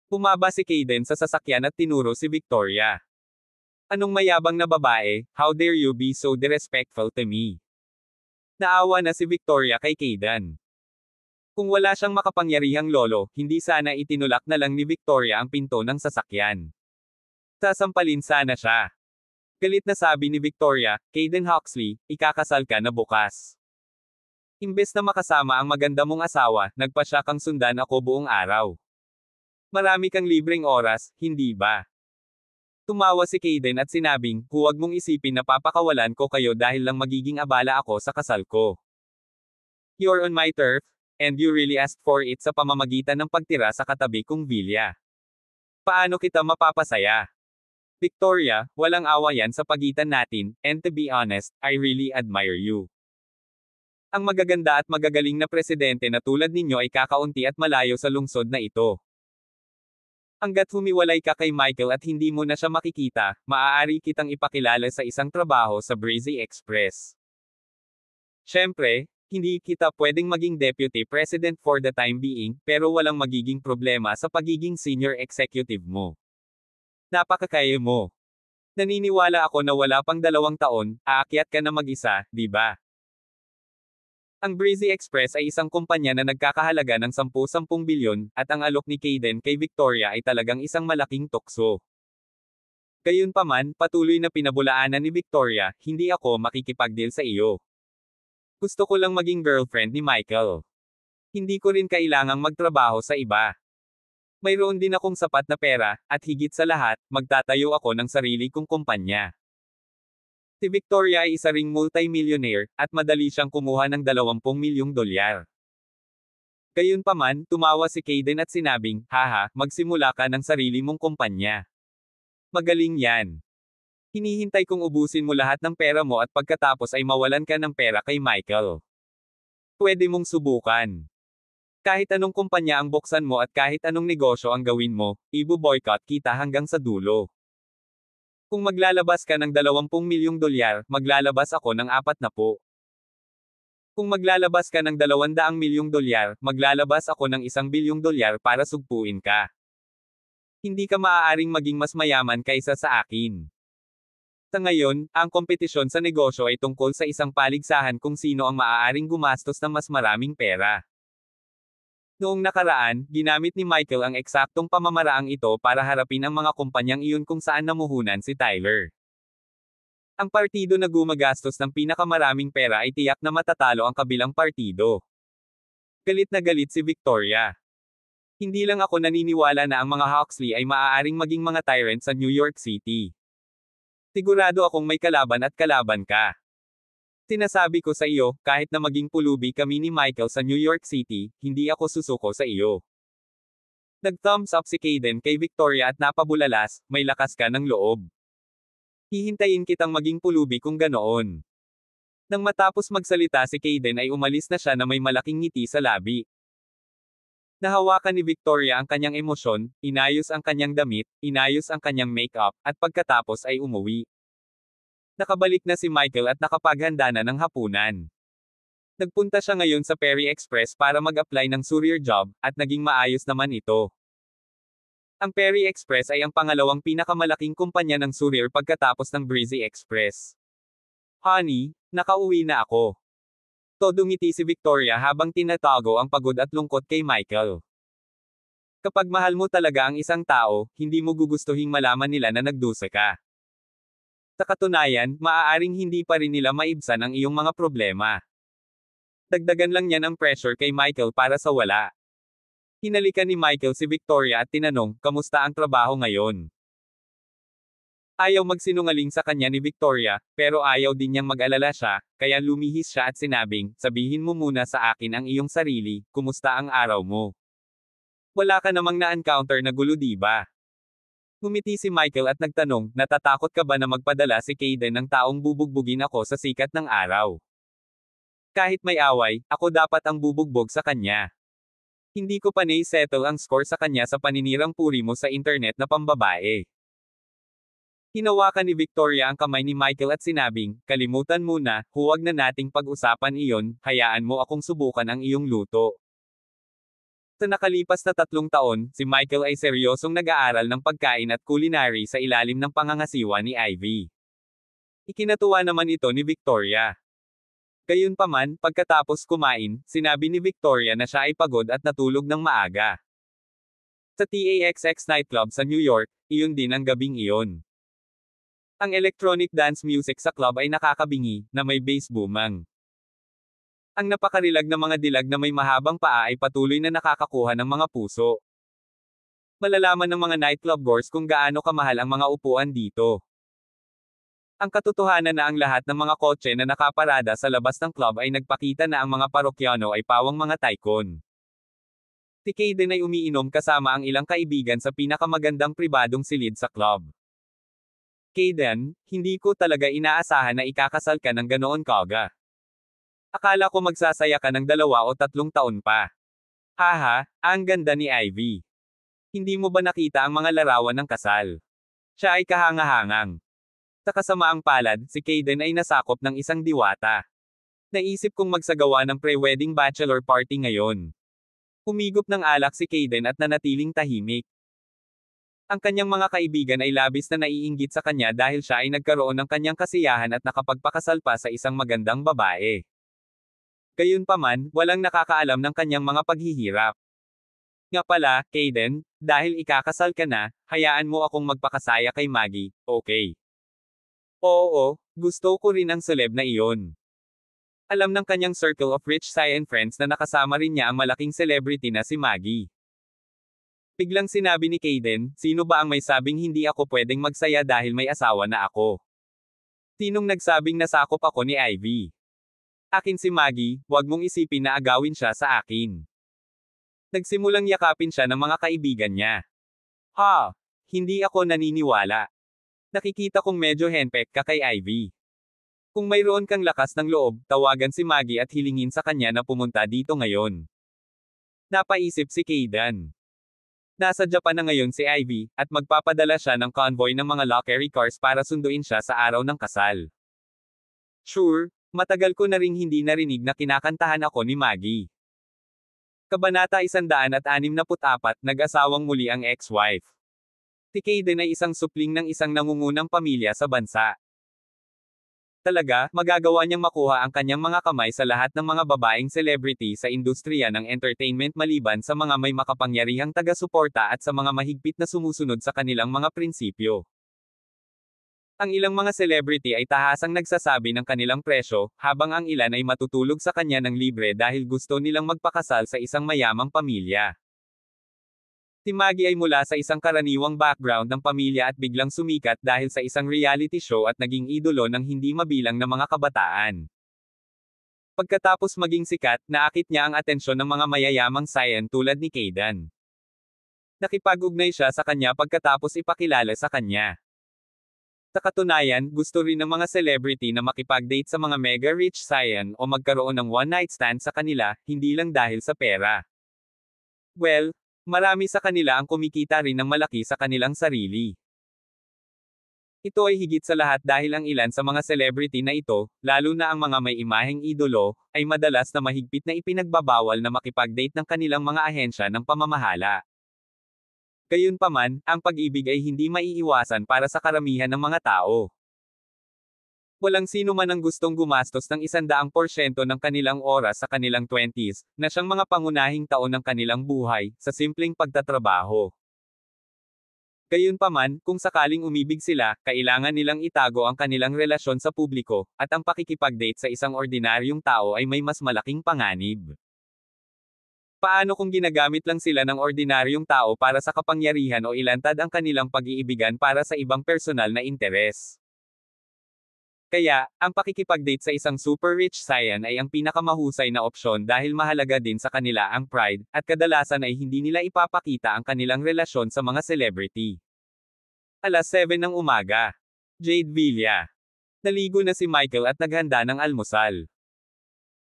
Speaker 1: Bumaba si Kayden sa sasakyan at tinuro si Victoria. Anong mayabang na babae, how dare you be so disrespectful to me? Naawa na si Victoria kay Kayden. Kung wala siyang makapangyarihang lolo, hindi sana itinulak na lang ni Victoria ang pinto ng sasakyan. Sasampalin sana siya. Galit na sabi ni Victoria, Kayden Huxley, ikakasal ka na bukas. Imbes na makasama ang maganda mong asawa, nagpasya kang sundan ako buong araw. Marami kang libreng oras, hindi ba? Tumawa si Kayden at sinabing, huwag mong isipin na papakawalan ko kayo dahil lang magiging abala ako sa kasal ko. You're on my turf, and you really asked for it sa pamamagitan ng pagtira sa katabi kong villa. Paano kita mapapasaya? Victoria, walang awa yan sa pagitan natin, and to be honest, I really admire you. Ang magaganda at magagaling na presidente na tulad ninyo ay kakaunti at malayo sa lungsod na ito. Hanggat humiwalay ka kay Michael at hindi mo na siya makikita, maaari kitang ipakilala sa isang trabaho sa Breezy Express. Siyempre, hindi kita pwedeng maging deputy president for the time being, pero walang magiging problema sa pagiging senior executive mo. Napakakaya mo. Naniniwala ako na wala pang 2 taon, aakyat ka na mag-isa, di ba? Ang Breezy Express ay isang kumpanya na nagkakahalaga ng 10 bilyon, at ang alok ni Kayden kay Victoria ay talagang isang malaking tukso. Gayunpaman, patuloy na pinabulaanan ni Victoria, hindi ako makikipag-deal sa iyo. Gusto ko lang maging girlfriend ni Michael. Hindi ko rin kailangang magtrabaho sa iba. Mayroon din akong sapat na pera, at higit sa lahat, magtatayo ako ng sarili kong kumpanya. Si Victoria ay isa ring multi-millionaire, at madali siyang kumuha ng 20 milyong dolyar. Gayunpaman, tumawa si Kayden at sinabing, haha, magsimula ka ng sarili mong kumpanya. Magaling yan. Hinihintay kong ubusin mo lahat ng pera mo at pagkatapos ay mawalan ka ng pera kay Michael. Pwede mong subukan. Kahit anong kumpanya ang buksan mo at kahit anong negosyo ang gawin mo, ibo-boycott kita hanggang sa dulo. Kung maglalabas ka ng 20 milyong dolyar, maglalabas ako ng 40. Kung maglalabas ka ng 200 milyong dolyar, maglalabas ako ng 1 bilyong dolyar para sugpuin ka. Hindi ka maaaring maging mas mayaman kaysa sa akin. Sa ngayon, ang kompetisyon sa negosyo ay tungkol sa isang paligsahan kung sino ang maaaring gumastos ng mas maraming pera. Noong nakaraan, ginamit ni Michael ang eksaktong pamamaraang ito para harapin ang mga kumpanyang iyon kung saan namuhunan si Tyler. Ang partido na gumagastos ng pinakamaraming pera ay tiyak na matatalo ang kabilang partido. Galit na galit si Victoria. Hindi lang ako naniniwala na ang mga Huxley ay maaaring maging mga tyrant sa New York City. Sigurado akong may kalaban at kalaban ka. Sinasabi ko sa iyo, kahit na maging pulubi kami ni Michael sa New York City, hindi ako susuko sa iyo. Nag-thumbs up si Kayden kay Victoria at napabulalas, may lakas ka ng loob. Hihintayin kitang maging pulubi kung ganoon. Nang matapos magsalita si Kayden ay umalis na siya na may malaking ngiti sa labi. Nahawakan ni Victoria ang kanyang emosyon, inayos ang kanyang damit, inayos ang kanyang makeup, at pagkatapos ay umuwi. Nakabalik na si Michael at nakapaghanda na ng hapunan. Nagpunta siya ngayon sa Perry Express para mag-apply ng courier job, at naging maayos naman ito. Ang Perry Express ay ang pangalawang pinakamalaking kumpanya ng courier pagkatapos ng Breezy Express. Honey, nakauwi na ako. Todo ngiti si Victoria habang tinatago ang pagod at lungkot kay Michael. Kapag mahal mo talaga ang isang tao, hindi mo gugustuhing malaman nila na nagdusa ka. Sa katunayan, maaaring hindi pa rin nila maibsan ang iyong mga problema. Dagdagan lang yan ang pressure kay Michael para sa wala. Hinalikan ni Michael si Victoria at tinanong, kamusta ang trabaho ngayon? Ayaw magsinungaling sa kanya ni Victoria, pero ayaw din niyang mag-alala siya, kaya lumihis siya at sinabing, sabihin mo muna sa akin ang iyong sarili, kumusta ang araw mo? Wala ka namang na-encounter na gulo di ba? Ngumiti si Michael at nagtanong, natatakot ka ba na magpadala si Kayden ng taong bubugbugin ako sa sikat ng araw? Kahit may away, ako dapat ang bubugbog sa kanya. Hindi ko pa nai-settle ang score sa kanya sa paninirang puri mo sa internet na pambabae. Hinawakan ni Victoria ang kamay ni Michael at sinabing, kalimutan muna, huwag na nating pag-usapan iyon, hayaan mo akong subukan ang iyong luto. Sa nakalipas na 3 taon, si Michael ay seryosong nag-aaral ng pagkain at culinary sa ilalim ng pangangasiwa ni Ivy. Ikinatuwa naman ito ni Victoria. Gayunpaman, pagkatapos kumain, sinabi ni Victoria na siya ay pagod at natulog ng maaga. Sa TAXX nightclub sa New York, iyon din ang gabing iyon. Ang electronic dance music sa club ay nakakabingi, na may bass booming. Ang napakarilag na mga dilag na may mahabang paa ay patuloy na nakakakuha ng mga puso. Malalaman ng mga nightclub goers kung gaano kamahal ang mga upuan dito. Ang katotohanan na ang lahat ng mga kotse na nakaparada sa labas ng club ay nagpakita na ang mga parokyano ay pawang mga tycoon. Si Kayden ay umiinom kasama ang ilang kaibigan sa pinakamagandang pribadong silid sa club. Kayden, hindi ko talaga inaasahan na ikakasal ka ng ganoon kaga. Akala ko magsasaya ka ng 2 o 3 taon pa. Haha, ang ganda ni Ivy. Hindi mo ba nakita ang mga larawan ng kasal? Siya ay kahangahangang. Sa kasamaang palad, si Kayden ay nasakop ng isang diwata. Naisip kong magsagawa ng pre-wedding bachelor party ngayon. Humigop ng alak si Kayden at nanatiling tahimik. Ang kanyang mga kaibigan ay labis na naiinggit sa kanya dahil siya ay nagkaroon ng kanyang kasiyahan at nakapagpakasal pa sa isang magandang babae. Gayunpaman, walang nakakaalam ng kanyang mga paghihirap. Nga pala, Kayden, dahil ikakasal ka na, hayaan mo akong magpakasaya kay Maggie, okay? Oo, gusto ko rin ang celeb na iyon. Alam ng kanyang circle of rich Sayan friends na nakasama rin niya ang malaking celebrity na si Maggie. Biglang sinabi ni Kayden, sino ba ang may sabing hindi ako pwedeng magsaya dahil may asawa na ako? Sinong nagsabing nasakop ako ni Ivy? Akin si Maggie, wag mong isipin na agawin siya sa akin. Nagsimulang yakapin siya ng mga kaibigan niya. Ha! Hindi ako naniniwala. Nakikita kong medyo henpek ka kay Ivy. Kung mayroon kang lakas ng loob, tawagan si Maggie at hilingin sa kanya na pumunta dito ngayon. Napaisip si Kayden. Nasa Japan na ngayon si Ivy, at magpapadala siya ng convoy ng mga luxury cars para sunduin siya sa araw ng kasal. Sure, matagal ko na ring hindi narinig na kinakantahan ako ni Maggie. Kabanata 164, nag-asawang muli ang ex-wife. Si Kayden ay isang supling ng isang nangungunang pamilya sa bansa. Talaga, magagawa niyang makuha ang kanyang mga kamay sa lahat ng mga babaeng celebrity sa industriya ng entertainment maliban sa mga may makapangyarihang taga-suporta at sa mga mahigpit na sumusunod sa kanilang mga prinsipyo. Ang ilang mga celebrity ay tahasang nagsasabi ng kanilang presyo, habang ang ilan ay matutulog sa kanya ng libre dahil gusto nilang magpakasal sa isang mayamang pamilya. Si Maggie ay mula sa isang karaniwang background ng pamilya at biglang sumikat dahil sa isang reality show at naging idolo ng hindi mabilang na mga kabataan. Pagkatapos maging sikat, naakit niya ang atensyon ng mga mayayamang Sayan tulad ni Kayden. Nakipag-ugnay siya sa kanya pagkatapos ipakilala sa kanya. Sa katunayan, gusto rin ng mga celebrity na makipag-date sa mga mega-rich Sayan o magkaroon ng one-night stand sa kanila, hindi lang dahil sa pera. Well, marami sa kanila ang kumikita rin ng malaki sa kanilang sarili. Ito ay higit sa lahat dahil ang ilan sa mga celebrity na ito, lalo na ang mga may imaheng idolo, ay madalas na mahigpit na ipinagbabawal na makipag-date ng kanilang mga ahensya ng pamamahala. Gayunpaman, ang pag-ibig ay hindi maiiwasan para sa karamihan ng mga tao. Walang sino man ang gustong gumastos ng 100% ng kanilang oras sa kanilang 20s, na siyang mga pangunahing taon ng kanilang buhay, sa simpleng pagtatrabaho. Gayunpaman, kung sakaling umibig sila, kailangan nilang itago ang kanilang relasyon sa publiko, at ang pakikipag-date sa isang ordinaryong tao ay may mas malaking panganib. Paano kung ginagamit lang sila ng ordinaryong tao para sa kapangyarihan o ilantad ang kanilang pag-iibigan para sa ibang personal na interes? Kaya, ang pakikipag-date sa isang super rich scion ay ang pinakamahusay na opsyon dahil mahalaga din sa kanila ang pride, at kadalasan ay hindi nila ipapakita ang kanilang relasyon sa mga celebrity. Alas 7 ng umaga. Jade Villa. Naligo na si Michael at naghanda ng almusal.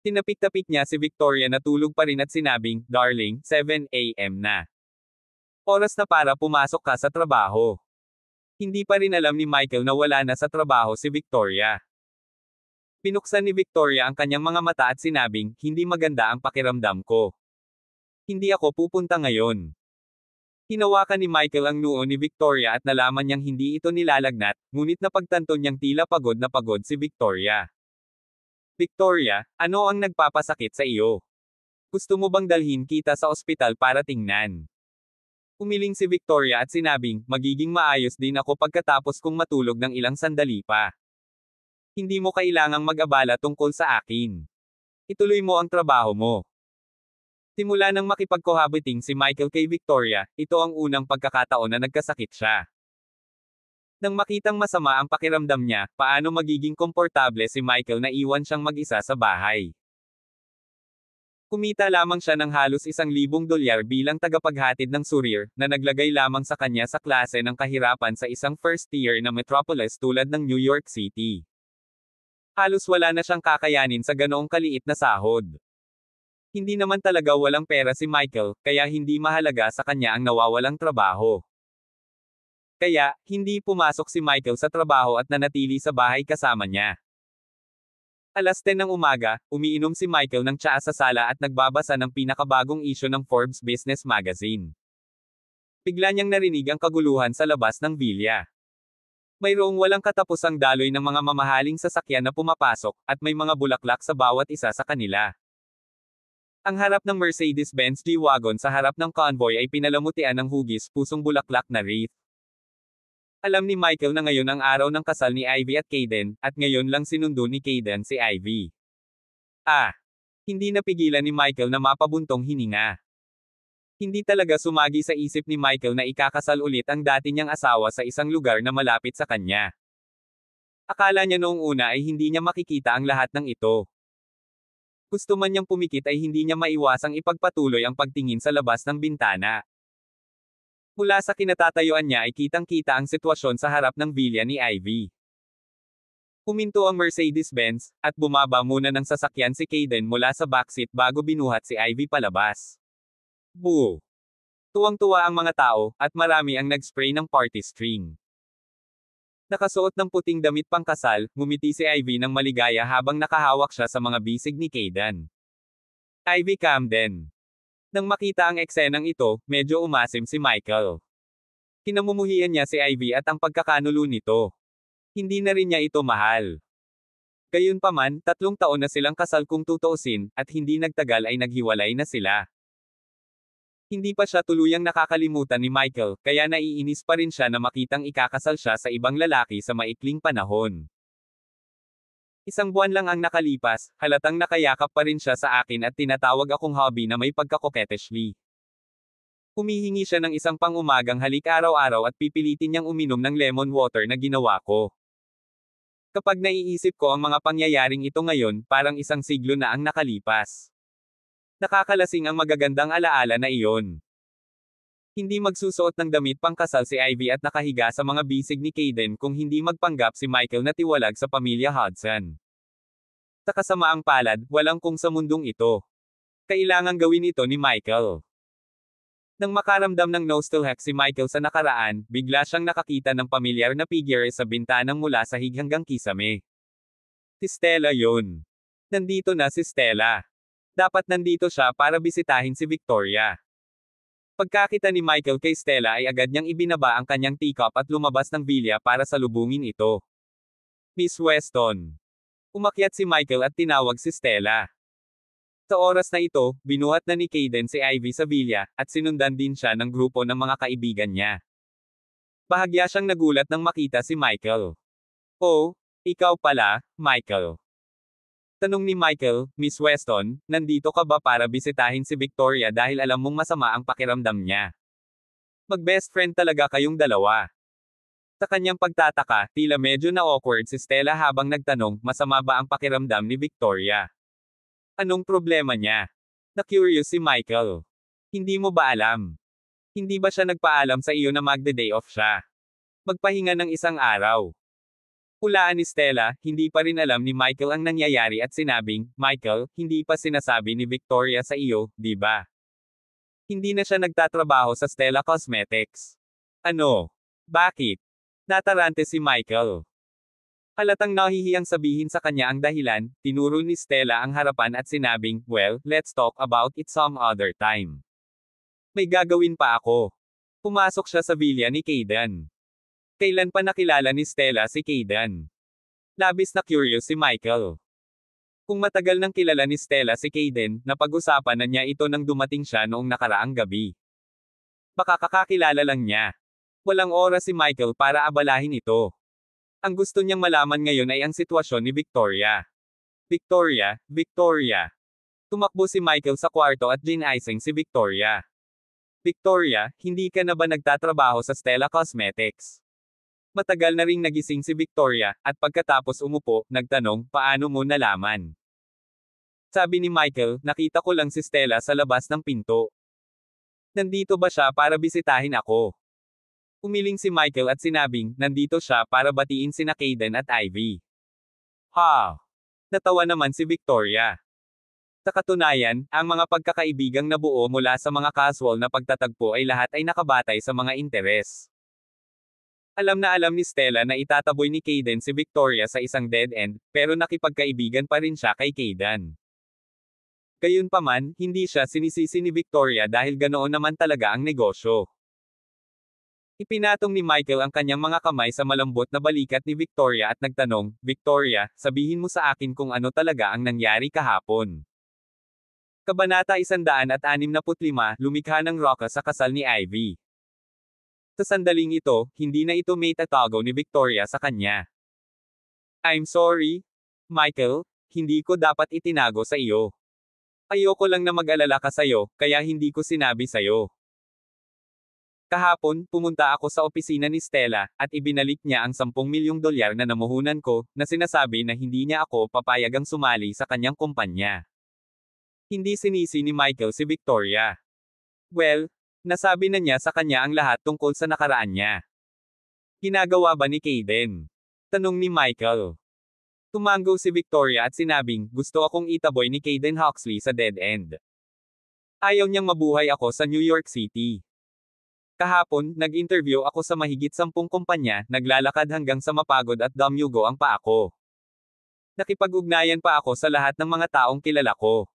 Speaker 1: Tinapik-tapik niya si Victoria na tulog pa rin at sinabing, "Darling, 7 a.m. na. Oras na para pumasok ka sa trabaho." Hindi pa rin alam ni Michael na wala na sa trabaho si Victoria. Pinuksan ni Victoria ang kanyang mga mata at sinabing, "Hindi maganda ang pakiramdam ko. Hindi ako pupunta ngayon." Hinawakan ni Michael ang noo ni Victoria at nalaman niyang hindi ito nilalagnat, ngunit napagtanto niyang tila pagod na pagod si Victoria. "Victoria, ano ang nagpapasakit sa iyo? Gusto mo bang dalhin kita sa ospital para tingnan?" Umiling si Victoria at sinabing, "Magiging maayos din ako pagkatapos kong matulog ng ilang sandali pa. Hindi mo kailangang mag-abala tungkol sa akin. Ituloy mo ang trabaho mo." Simula nang makipagkohabiting si Michael kay Victoria, ito ang unang pagkakataon na nagkasakit siya. Nang makitang masama ang pakiramdam niya, paano magiging komportable si Michael na iwan siyang mag-isa sa bahay? Kumita lamang siya ng halos $1,000 bilang tagapaghatid ng surir, na naglagay lamang sa kanya sa klase ng kahirapan sa isang first-tier na metropolis tulad ng New York City. Halos wala na siyang kakayanin sa ganoong kaliit na sahod. Hindi naman talaga walang pera si Michael, kaya hindi mahalaga sa kanya ang nawawalang trabaho. Kaya, hindi pumasok si Michael sa trabaho at nanatili sa bahay kasama niya. Alas 10 ng umaga, umiinom si Michael ng tsaa sa sala at nagbabasa ng pinakabagong isyu ng Forbes Business Magazine. Bigla niyang narinig ang kaguluhan sa labas ng villa. Mayroong walang katapusang daloy ng mga mamahaling sasakyan na pumapasok, at may mga bulaklak sa bawat isa sa kanila. Ang harap ng Mercedes-Benz G-Wagon sa harap ng convoy ay pinalamutian ng hugis pusong bulaklak na wreath. Alam ni Michael na ngayon ang araw ng kasal ni Ivy at Caden, at ngayon lang sinundo ni Caden si Ivy. Hindi napigilan ni Michael na mapabuntong hininga. Hindi talaga sumagi sa isip ni Michael na ikakasal ulit ang dati niyang asawa sa isang lugar na malapit sa kanya. Akala niya noong una ay hindi niya makikita ang lahat ng ito. Gusto man niyang pumikit ay hindi niya maiwasang ipagpatuloy ang pagtingin sa labas ng bintana. Mula sa kinatatayuan niya ay kitang-kita ang sitwasyon sa harap ng villa ni Ivy. Huminto ang Mercedes-Benz, at bumaba muna ng sasakyan si Caden mula sa backseat bago binuhat si Ivy palabas. Boo! Tuwang-tuwa ang mga tao, at marami ang nag-spray ng party string. Nakasuot ng puting damit pangkasal, ngumiti si Ivy ng maligaya habang nakahawak siya sa mga bisig ni Caden. "Ivy Camden." Nang makita ang eksenang ito, medyo umasim si Michael. Kinamumuhian niya si Ivy at ang pagkakanulo nito. Hindi na rin niya ito mahal. Gayunpaman, 3 taon na silang kasal kung tutuusin, at hindi nagtagal ay naghiwalay na sila. Hindi pa siya tuluyang nakakalimutan ni Michael, kaya naiinis pa rin siya na makitang ikakasal siya sa ibang lalaki sa maikling panahon. "Isang buwan lang ang nakalipas, halatang nakayakap pa rin siya sa akin at tinatawag akong hobby na may pagka-coquettishly. Humihingi siya ng isang pang-umagang halik araw-araw at pipilitin niyang uminom ng lemon water na ginawa ko. Kapag naiisip ko ang mga pangyayaring ito ngayon, parang isang siglo na ang nakalipas. Nakakalasing ang magagandang alaala na iyon." Hindi magsusuot ng damit pangkasal si Ivy at nakahiga sa mga bisig ni Caden kung hindi magpanggap si Michael na tiwalag sa pamilya Hudson. Sa kasamaang palad, walang kung sa mundong ito. Kailangang gawin ito ni Michael. Nang makaramdam ng nostalgia si Michael sa nakaraan, bigla siyang nakakita ng pamilyar na figure sa bintanang mula sahig hanggang kisame. Si Stella yun. Nandito na si Stella. Dapat nandito siya para bisitahin si Victoria. Pagkakita ni Michael kay Stella ay agad niyang ibinaba ang kanyang teacup at lumabas ng villa para salubungin ito. "Miss Weston." Umakyat si Michael at tinawag si Stella. Sa oras na ito, binuhat na ni Caden si Ivy sa villa, at sinundan din siya ng grupo ng mga kaibigan niya. Bahagya siyang nagulat nang makita si Michael. "Oh, ikaw pala, Michael." Tanong ni Michael, Miss Weston, nandito ka ba para bisitahin si Victoria dahil alam mong masama ang pakiramdam niya? Mag-best friend talaga kayong dalawa. Sa kanyang pagtataka, tila medyo na-awkward si Stella habang nagtanong, masama ba ang pakiramdam ni Victoria? Anong problema niya? Na-curious si Michael. Hindi mo ba alam? Hindi ba siya nagpaalam sa iyo na magde-day off siya? Magpahinga ng isang araw. Hulaan ni Stella, hindi pa rin alam ni Michael ang nangyayari at sinabing, Michael, hindi pa sinasabi ni Victoria sa iyo, di ba? Hindi na siya nagtatrabaho sa Stella Cosmetics. Ano? Bakit? Natarante si Michael. Halatang nahihiyang sabihin sa kanya ang dahilan, tinuro ni Stella ang harapan at sinabing, well, let's talk about it some other time. May gagawin pa ako. Pumasok siya sa villa ni Kayden. Kailan pa nakilala ni Stella si Kayden? Labis na curious si Michael. Kung matagal nang kilala ni Stella si Kayden, napag-usapan na niya ito nang dumating siya noong nakaraang gabi. Baka kakakilala lang niya. Walang oras si Michael para abalahin ito. Ang gusto niyang malaman ngayon ay ang sitwasyon ni Victoria. Victoria, Victoria. Tumakbo si Michael sa kwarto at ginising si Victoria. Victoria, hindi ka na ba nagtatrabaho sa Stella Cosmetics? Matagal na ring nagising si Victoria, at pagkatapos umupo, nagtanong, paano mo nalaman? Sabi ni Michael, nakita ko lang si Stella sa labas ng pinto. Nandito ba siya para bisitahin ako? Umiling si Michael at sinabing, nandito siya para batiin sina Kayden at Ivy. Ha! Natawa naman si Victoria. Sa katunayan, ang mga pagkakaibigang nabuo mula sa mga casual na pagtatagpo ay lahat ay nakabatay sa mga interes. Alam na alam ni Stella na itataboy ni Kayden si Victoria sa isang dead end, pero nakipagkaibigan pa rin siya kay Kayden. Gayunpaman, hindi siya sinisisi ni Victoria dahil ganoon naman talaga ang negosyo. Ipinatong ni Michael ang kanyang mga kamay sa malambot na balikat ni Victoria at nagtanong, Victoria, sabihin mo sa akin kung ano talaga ang nangyari kahapon. Kabanata 165, lumikha ng Roca sa kasal ni Ivy. Sa sandaling ito, hindi na ito may tatago ni Victoria sa kanya. I'm sorry, Michael, hindi ko dapat itinago sa iyo. Ayoko lang na mag-alala ka sa'yo, kaya hindi ko sinabi sa'yo. Kahapon, pumunta ako sa opisina ni Stella, at ibinalik niya ang 10 milyong dolyar na namuhunan ko, na sinasabi na hindi niya ako papayagang sumali sa kanyang kumpanya. Hindi sinisi ni Michael si Victoria. Well, nasabi na niya sa kanya ang lahat tungkol sa nakaraan niya. Ginagawa ba ni Kayden? Tanong ni Michael. Tumango si Victoria at sinabing, gusto akong itaboy ni Kayden Huxley sa dead end. Ayaw niyang mabuhay ako sa New York City. Kahapon, nag-interview ako sa mahigit 10 kumpanya, naglalakad hanggang sa mapagod at damyugo ang paa ko. Nakipag-ugnayan pa ako sa lahat ng mga taong kilala ko.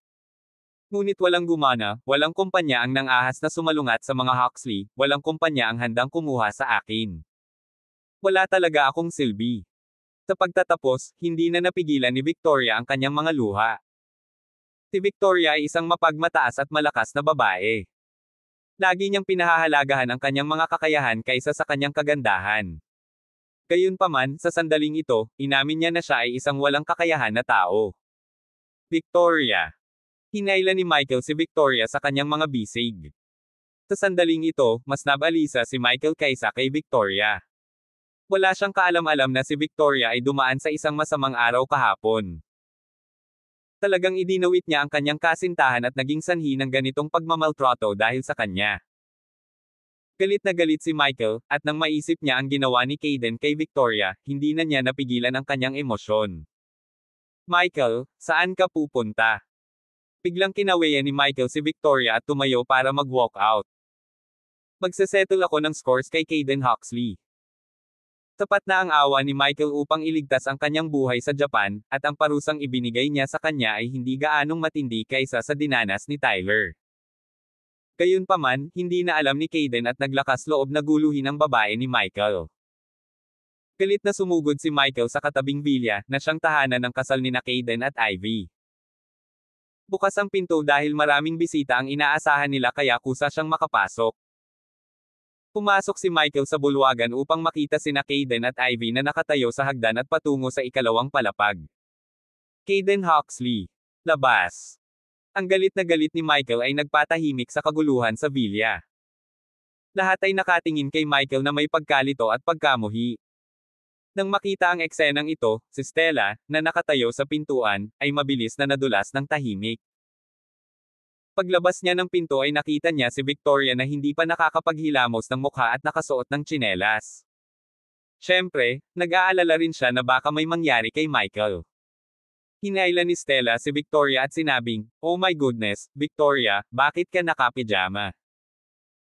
Speaker 1: Ngunit walang gumana, walang kumpanya ang nang-ahas na sumalungat sa mga Huxley, walang kumpanya ang handang kumuha sa akin. Wala talaga akong silbi. Sa pagtatapos, hindi na napigilan ni Victoria ang kanyang mga luha. Si Victoria ay isang mapagmataas at malakas na babae. Lagi niyang pinahahalagahan ang kanyang mga kakayahan kaysa sa kanyang kagandahan. Gayunpaman, sa sandaling ito, inamin niya na siya ay isang walang kakayahan na tao. Victoria. Hinailan ni Michael si Victoria sa kanyang mga bisig. Sa sandaling ito, mas nabalisa si Michael kaysa kay Victoria. Wala siyang kaalam-alam na si Victoria ay dumaan sa isang masamang araw kahapon. Talagang idinawit niya ang kanyang kasintahan at naging sanhi ng ganitong pagmamaltrato dahil sa kanya. Galit na galit si Michael, at nang maisip niya ang ginawa ni Kayden kay Victoria, hindi na niya napigilan ang kanyang emosyon. Michael, saan ka pupunta? Biglang kinawayan ni Michael si Victoria at tumayo para mag-walk out. Magsesettle ako ng scores kay Kayden Huxley. Tapat na ang awa ni Michael upang iligtas ang kanyang buhay sa Japan, at ang parusang ibinigay niya sa kanya ay hindi gaanong matindi kaysa sa dinanas ni Tyler. Gayunpaman, hindi na alam ni Kayden at naglakas loob na guluhin ang babae ni Michael. Galit na sumugod si Michael sa katabing villa, na siyang tahanan ng kasal ni Kayden at Ivy. Bukas ang pinto dahil maraming bisita ang inaasahan nila kaya kusa siyang makapasok. Pumasok si Michael sa bulwagan upang makita sina Kayden at Ivy na nakatayo sa hagdan at patungo sa ikalawang palapag. Caden Huxley. Labas. Ang galit na galit ni Michael ay nagpatahimik sa kaguluhan sa villa. Lahat ay nakatingin kay Michael na may pagkalito at pagkamuhi. Nang makita ang eksenang ito, si Stella, na nakatayo sa pintuan, ay mabilis na nadulas ng tahimik. Paglabas niya ng pinto ay nakita niya si Victoria na hindi pa nakakapaghilamos ng mukha at nakasuot ng tsinelas. Siyempre, nag-aalala rin siya na baka may mangyari kay Michael. Hinailan ni Stella si Victoria at sinabing, "Oh my goodness, Victoria, bakit ka nakapijama?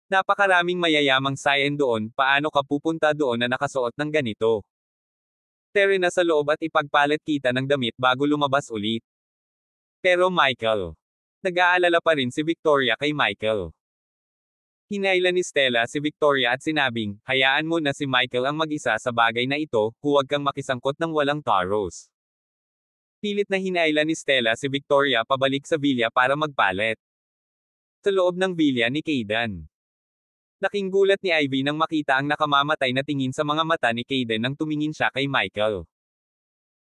Speaker 1: Napakaraming mayayamang sayan doon, paano ka pupunta doon na nakasuot ng ganito? Tere na sa loob at ipagpalit kita ng damit bago lumabas ulit." Pero Michael. Nag-aalala pa rin si Victoria kay Michael. Hinailan ni Stella si Victoria at sinabing, "Hayaan mo na si Michael ang mag-isa sa bagay na ito, huwag kang makisangkot ng walang taros." Pilit na hinailan ni Stella si Victoria pabalik sa villa para magpalit. Sa loob ng villa ni Caden. Laking gulat ni Ivy nang makita ang nakamamatay na tingin sa mga mata ni Caden nang tumingin siya kay Michael.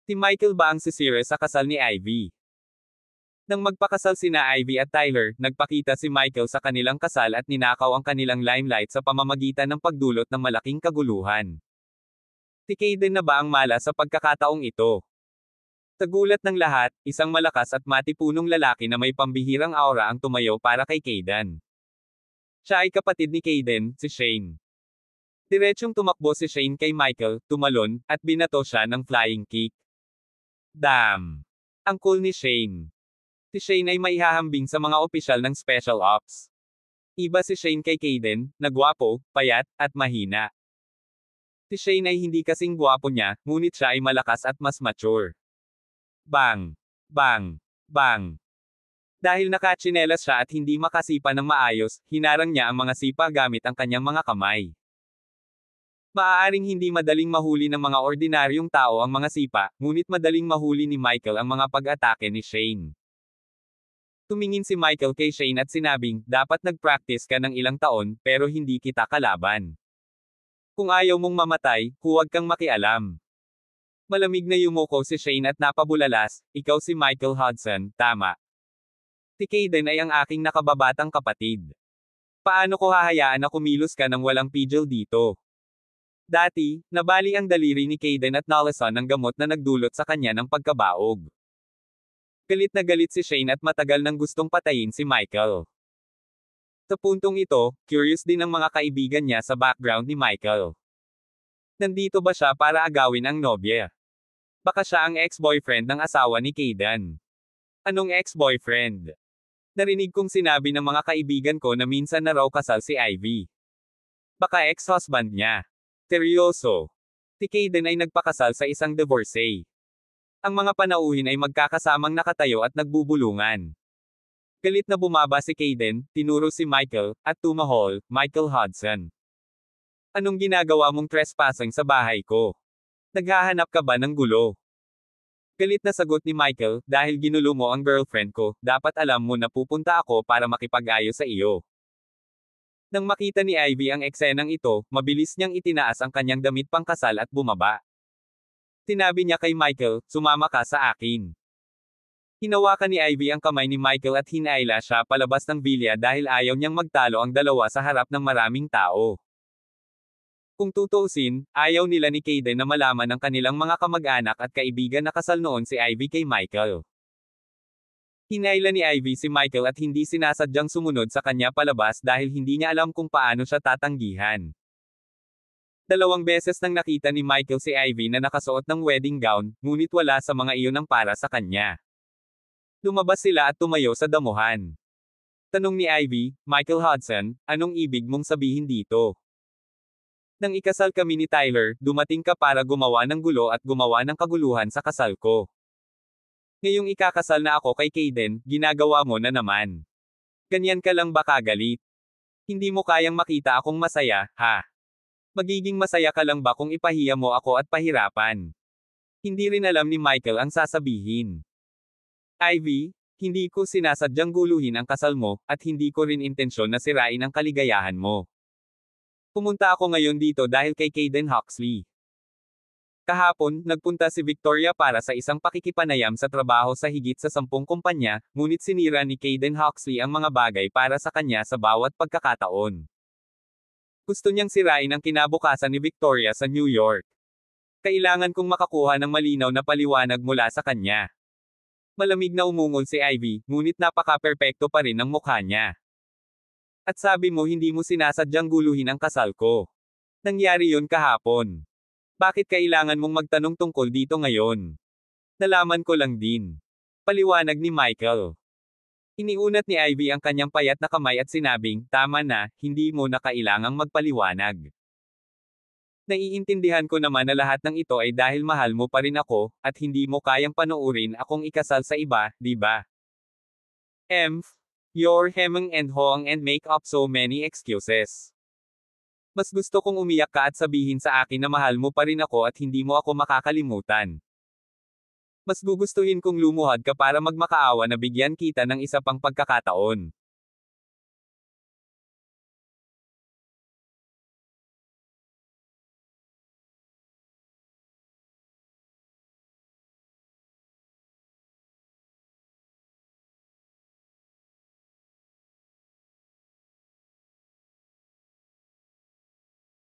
Speaker 1: Si Michael ba ang sisira sa kasal ni Ivy? Nang magpakasal sina Ivy at Tyler, nagpakita si Michael sa kanilang kasal at ninakaw ang kanilang limelight sa pamamagitan ng pagdulot ng malaking kaguluhan. Si Caden na ba ang mala sa pagkakataong ito? Sa gulat ng lahat, isang malakas at matipunong lalaki na may pambihirang aura ang tumayo para kay Caden. Siya ay kapatid ni Caden, si Shane. Diretsyong tumakbo si Shane kay Michael, tumalon, at binato siya ng flying kick. Damn! Ang cool ni Shane. Si Shane ay maihahambing sa mga opisyal ng Special Ops. Iba si Shane kay Caden, na gwapo, payat, at mahina. Si Shane ay hindi kasing gwapo niya, ngunit siya ay malakas at mas mature. Bang! Bang! Bang! Dahil nakatsinelas siya at hindi makasipa ng maayos, hinarang niya ang mga sipa gamit ang kanyang mga kamay. Maaaring hindi madaling mahuli ng mga ordinaryong tao ang mga sipa, ngunit madaling mahuli ni Michael ang mga pag-atake ni Shane. Tumingin si Michael kay Shane at sinabing, "Dapat nag-practice ka ng ilang taon, pero hindi kita kalaban. Kung ayaw mong mamatay, huwag kang makialam." Malamig na yumuko si Shane at napabulalas, "Ikaw si Michael Hudson, tama. Si Caden ay ang aking nakababatang kapatid. Paano ko hahayaan na kumilos ka ng walang pigil dito?" Dati, nabali ang daliri ni Caden at nalasan ng gamot na nagdulot sa kanya ng pagkabaog. Galit na galit si Shane at matagal nang gustong patayin si Michael. Sa puntong ito, curious din ang mga kaibigan niya sa background ni Michael. Nandito ba siya para agawin ang nobya? Baka siya ang ex-boyfriend ng asawa ni Caden. Anong ex-boyfriend? Narinig kong sinabi ng mga kaibigan ko na minsan na raw kasal si Ivy. Baka ex-husband niya. Seryoso. Si Caden ay nagpakasal sa isang divorcee. Ang mga panauhin ay magkakasamang nakatayo at nagbubulungan. Galit na bumaba si Caden, tinuro si Michael, at tumahol, "Michael Hudson. Anong ginagawa mong trespassing sa bahay ko? Naghahanap ka ba ng gulo?" Galit na sagot ni Michael, "Dahil ginulo mo ang girlfriend ko, dapat alam mo na pupunta ako para makipag-ayos sa iyo." Nang makita ni Ivy ang eksenang ito, mabilis niyang itinaas ang kanyang damit pangkasal at bumaba. Sinabi niya kay Michael, "Sumama ka sa akin." Hinawakan ni Ivy ang kamay ni Michael at hinaila siya palabas ng villa dahil ayaw niyang magtalo ang dalawa sa harap ng maraming tao. Kung tutuusin, ayaw nila ni Caden na malaman ng kanilang mga kamag-anak at kaibigan na kasal noon si Ivy kay Michael. Hinailan ni Ivy si Michael at hindi sinasadyang sumunod sa kanya palabas dahil hindi niya alam kung paano siya tatanggihan. 2 beses nang nakita ni Michael si Ivy na nakasuot ng wedding gown, ngunit wala sa mga iyon ang para sa kanya. Lumabas sila at tumayo sa damuhan. Tanong ni Ivy, "Michael Hudson, anong ibig mong sabihin dito? Nang ikasal kami ni Tyler, dumating ka para gumawa ng gulo at gumawa ng kaguluhan sa kasal ko. Ngayong ikakasal na ako kay Caden, ginagawa mo na naman. Ganyan ka lang ba kagalit? Hindi mo kayang makita akong masaya, ha? Magiging masaya ka lang ba kung ipahiya mo ako at pahirapan?" Hindi rin alam ni Michael ang sasabihin. "Ivy, hindi ko sinasadyang guluhin ang kasal mo, at hindi ko rin intensyon na sirain ang kaligayahan mo. Pumunta ako ngayon dito dahil kay Caden Huxley. Kahapon, nagpunta si Victoria para sa isang pakikipanayam sa trabaho sa higit sa 10 kumpanya, ngunit sinira ni Caden Huxley ang mga bagay para sa kanya sa bawat pagkakataon. Gusto niyang sirain ang kinabukasan ni Victoria sa New York. Kailangan kong makakuha ng malinaw na paliwanag mula sa kanya. Malamig na umungol si Ivy, ngunit napaka-perpekto pa rin ang mukha niya. At sabi mo hindi mo sinasadyang guluhin ang kasal ko. Nangyari yun kahapon. Bakit kailangan mong magtanong tungkol dito ngayon? Nalaman ko lang din. Paliwanag ni Michael. Iniunat ni Ivy ang kanyang payat na kamay at sinabing, tama na, hindi mo na kailangang magpaliwanag. Naiintindihan ko naman na lahat ng ito ay dahil mahal mo pa rin ako, at hindi mo kayang panoorin akong ikasal sa iba, di ba? You're hemming and hawing and make up so many excuses. Mas gusto kong umiyak ka at sabihin sa akin na mahal mo pa rin ako at hindi mo ako makakalimutan. Mas gugustuhin kong lumuhad ka para magmakaawa na bigyan kita ng isa pang pagkakataon.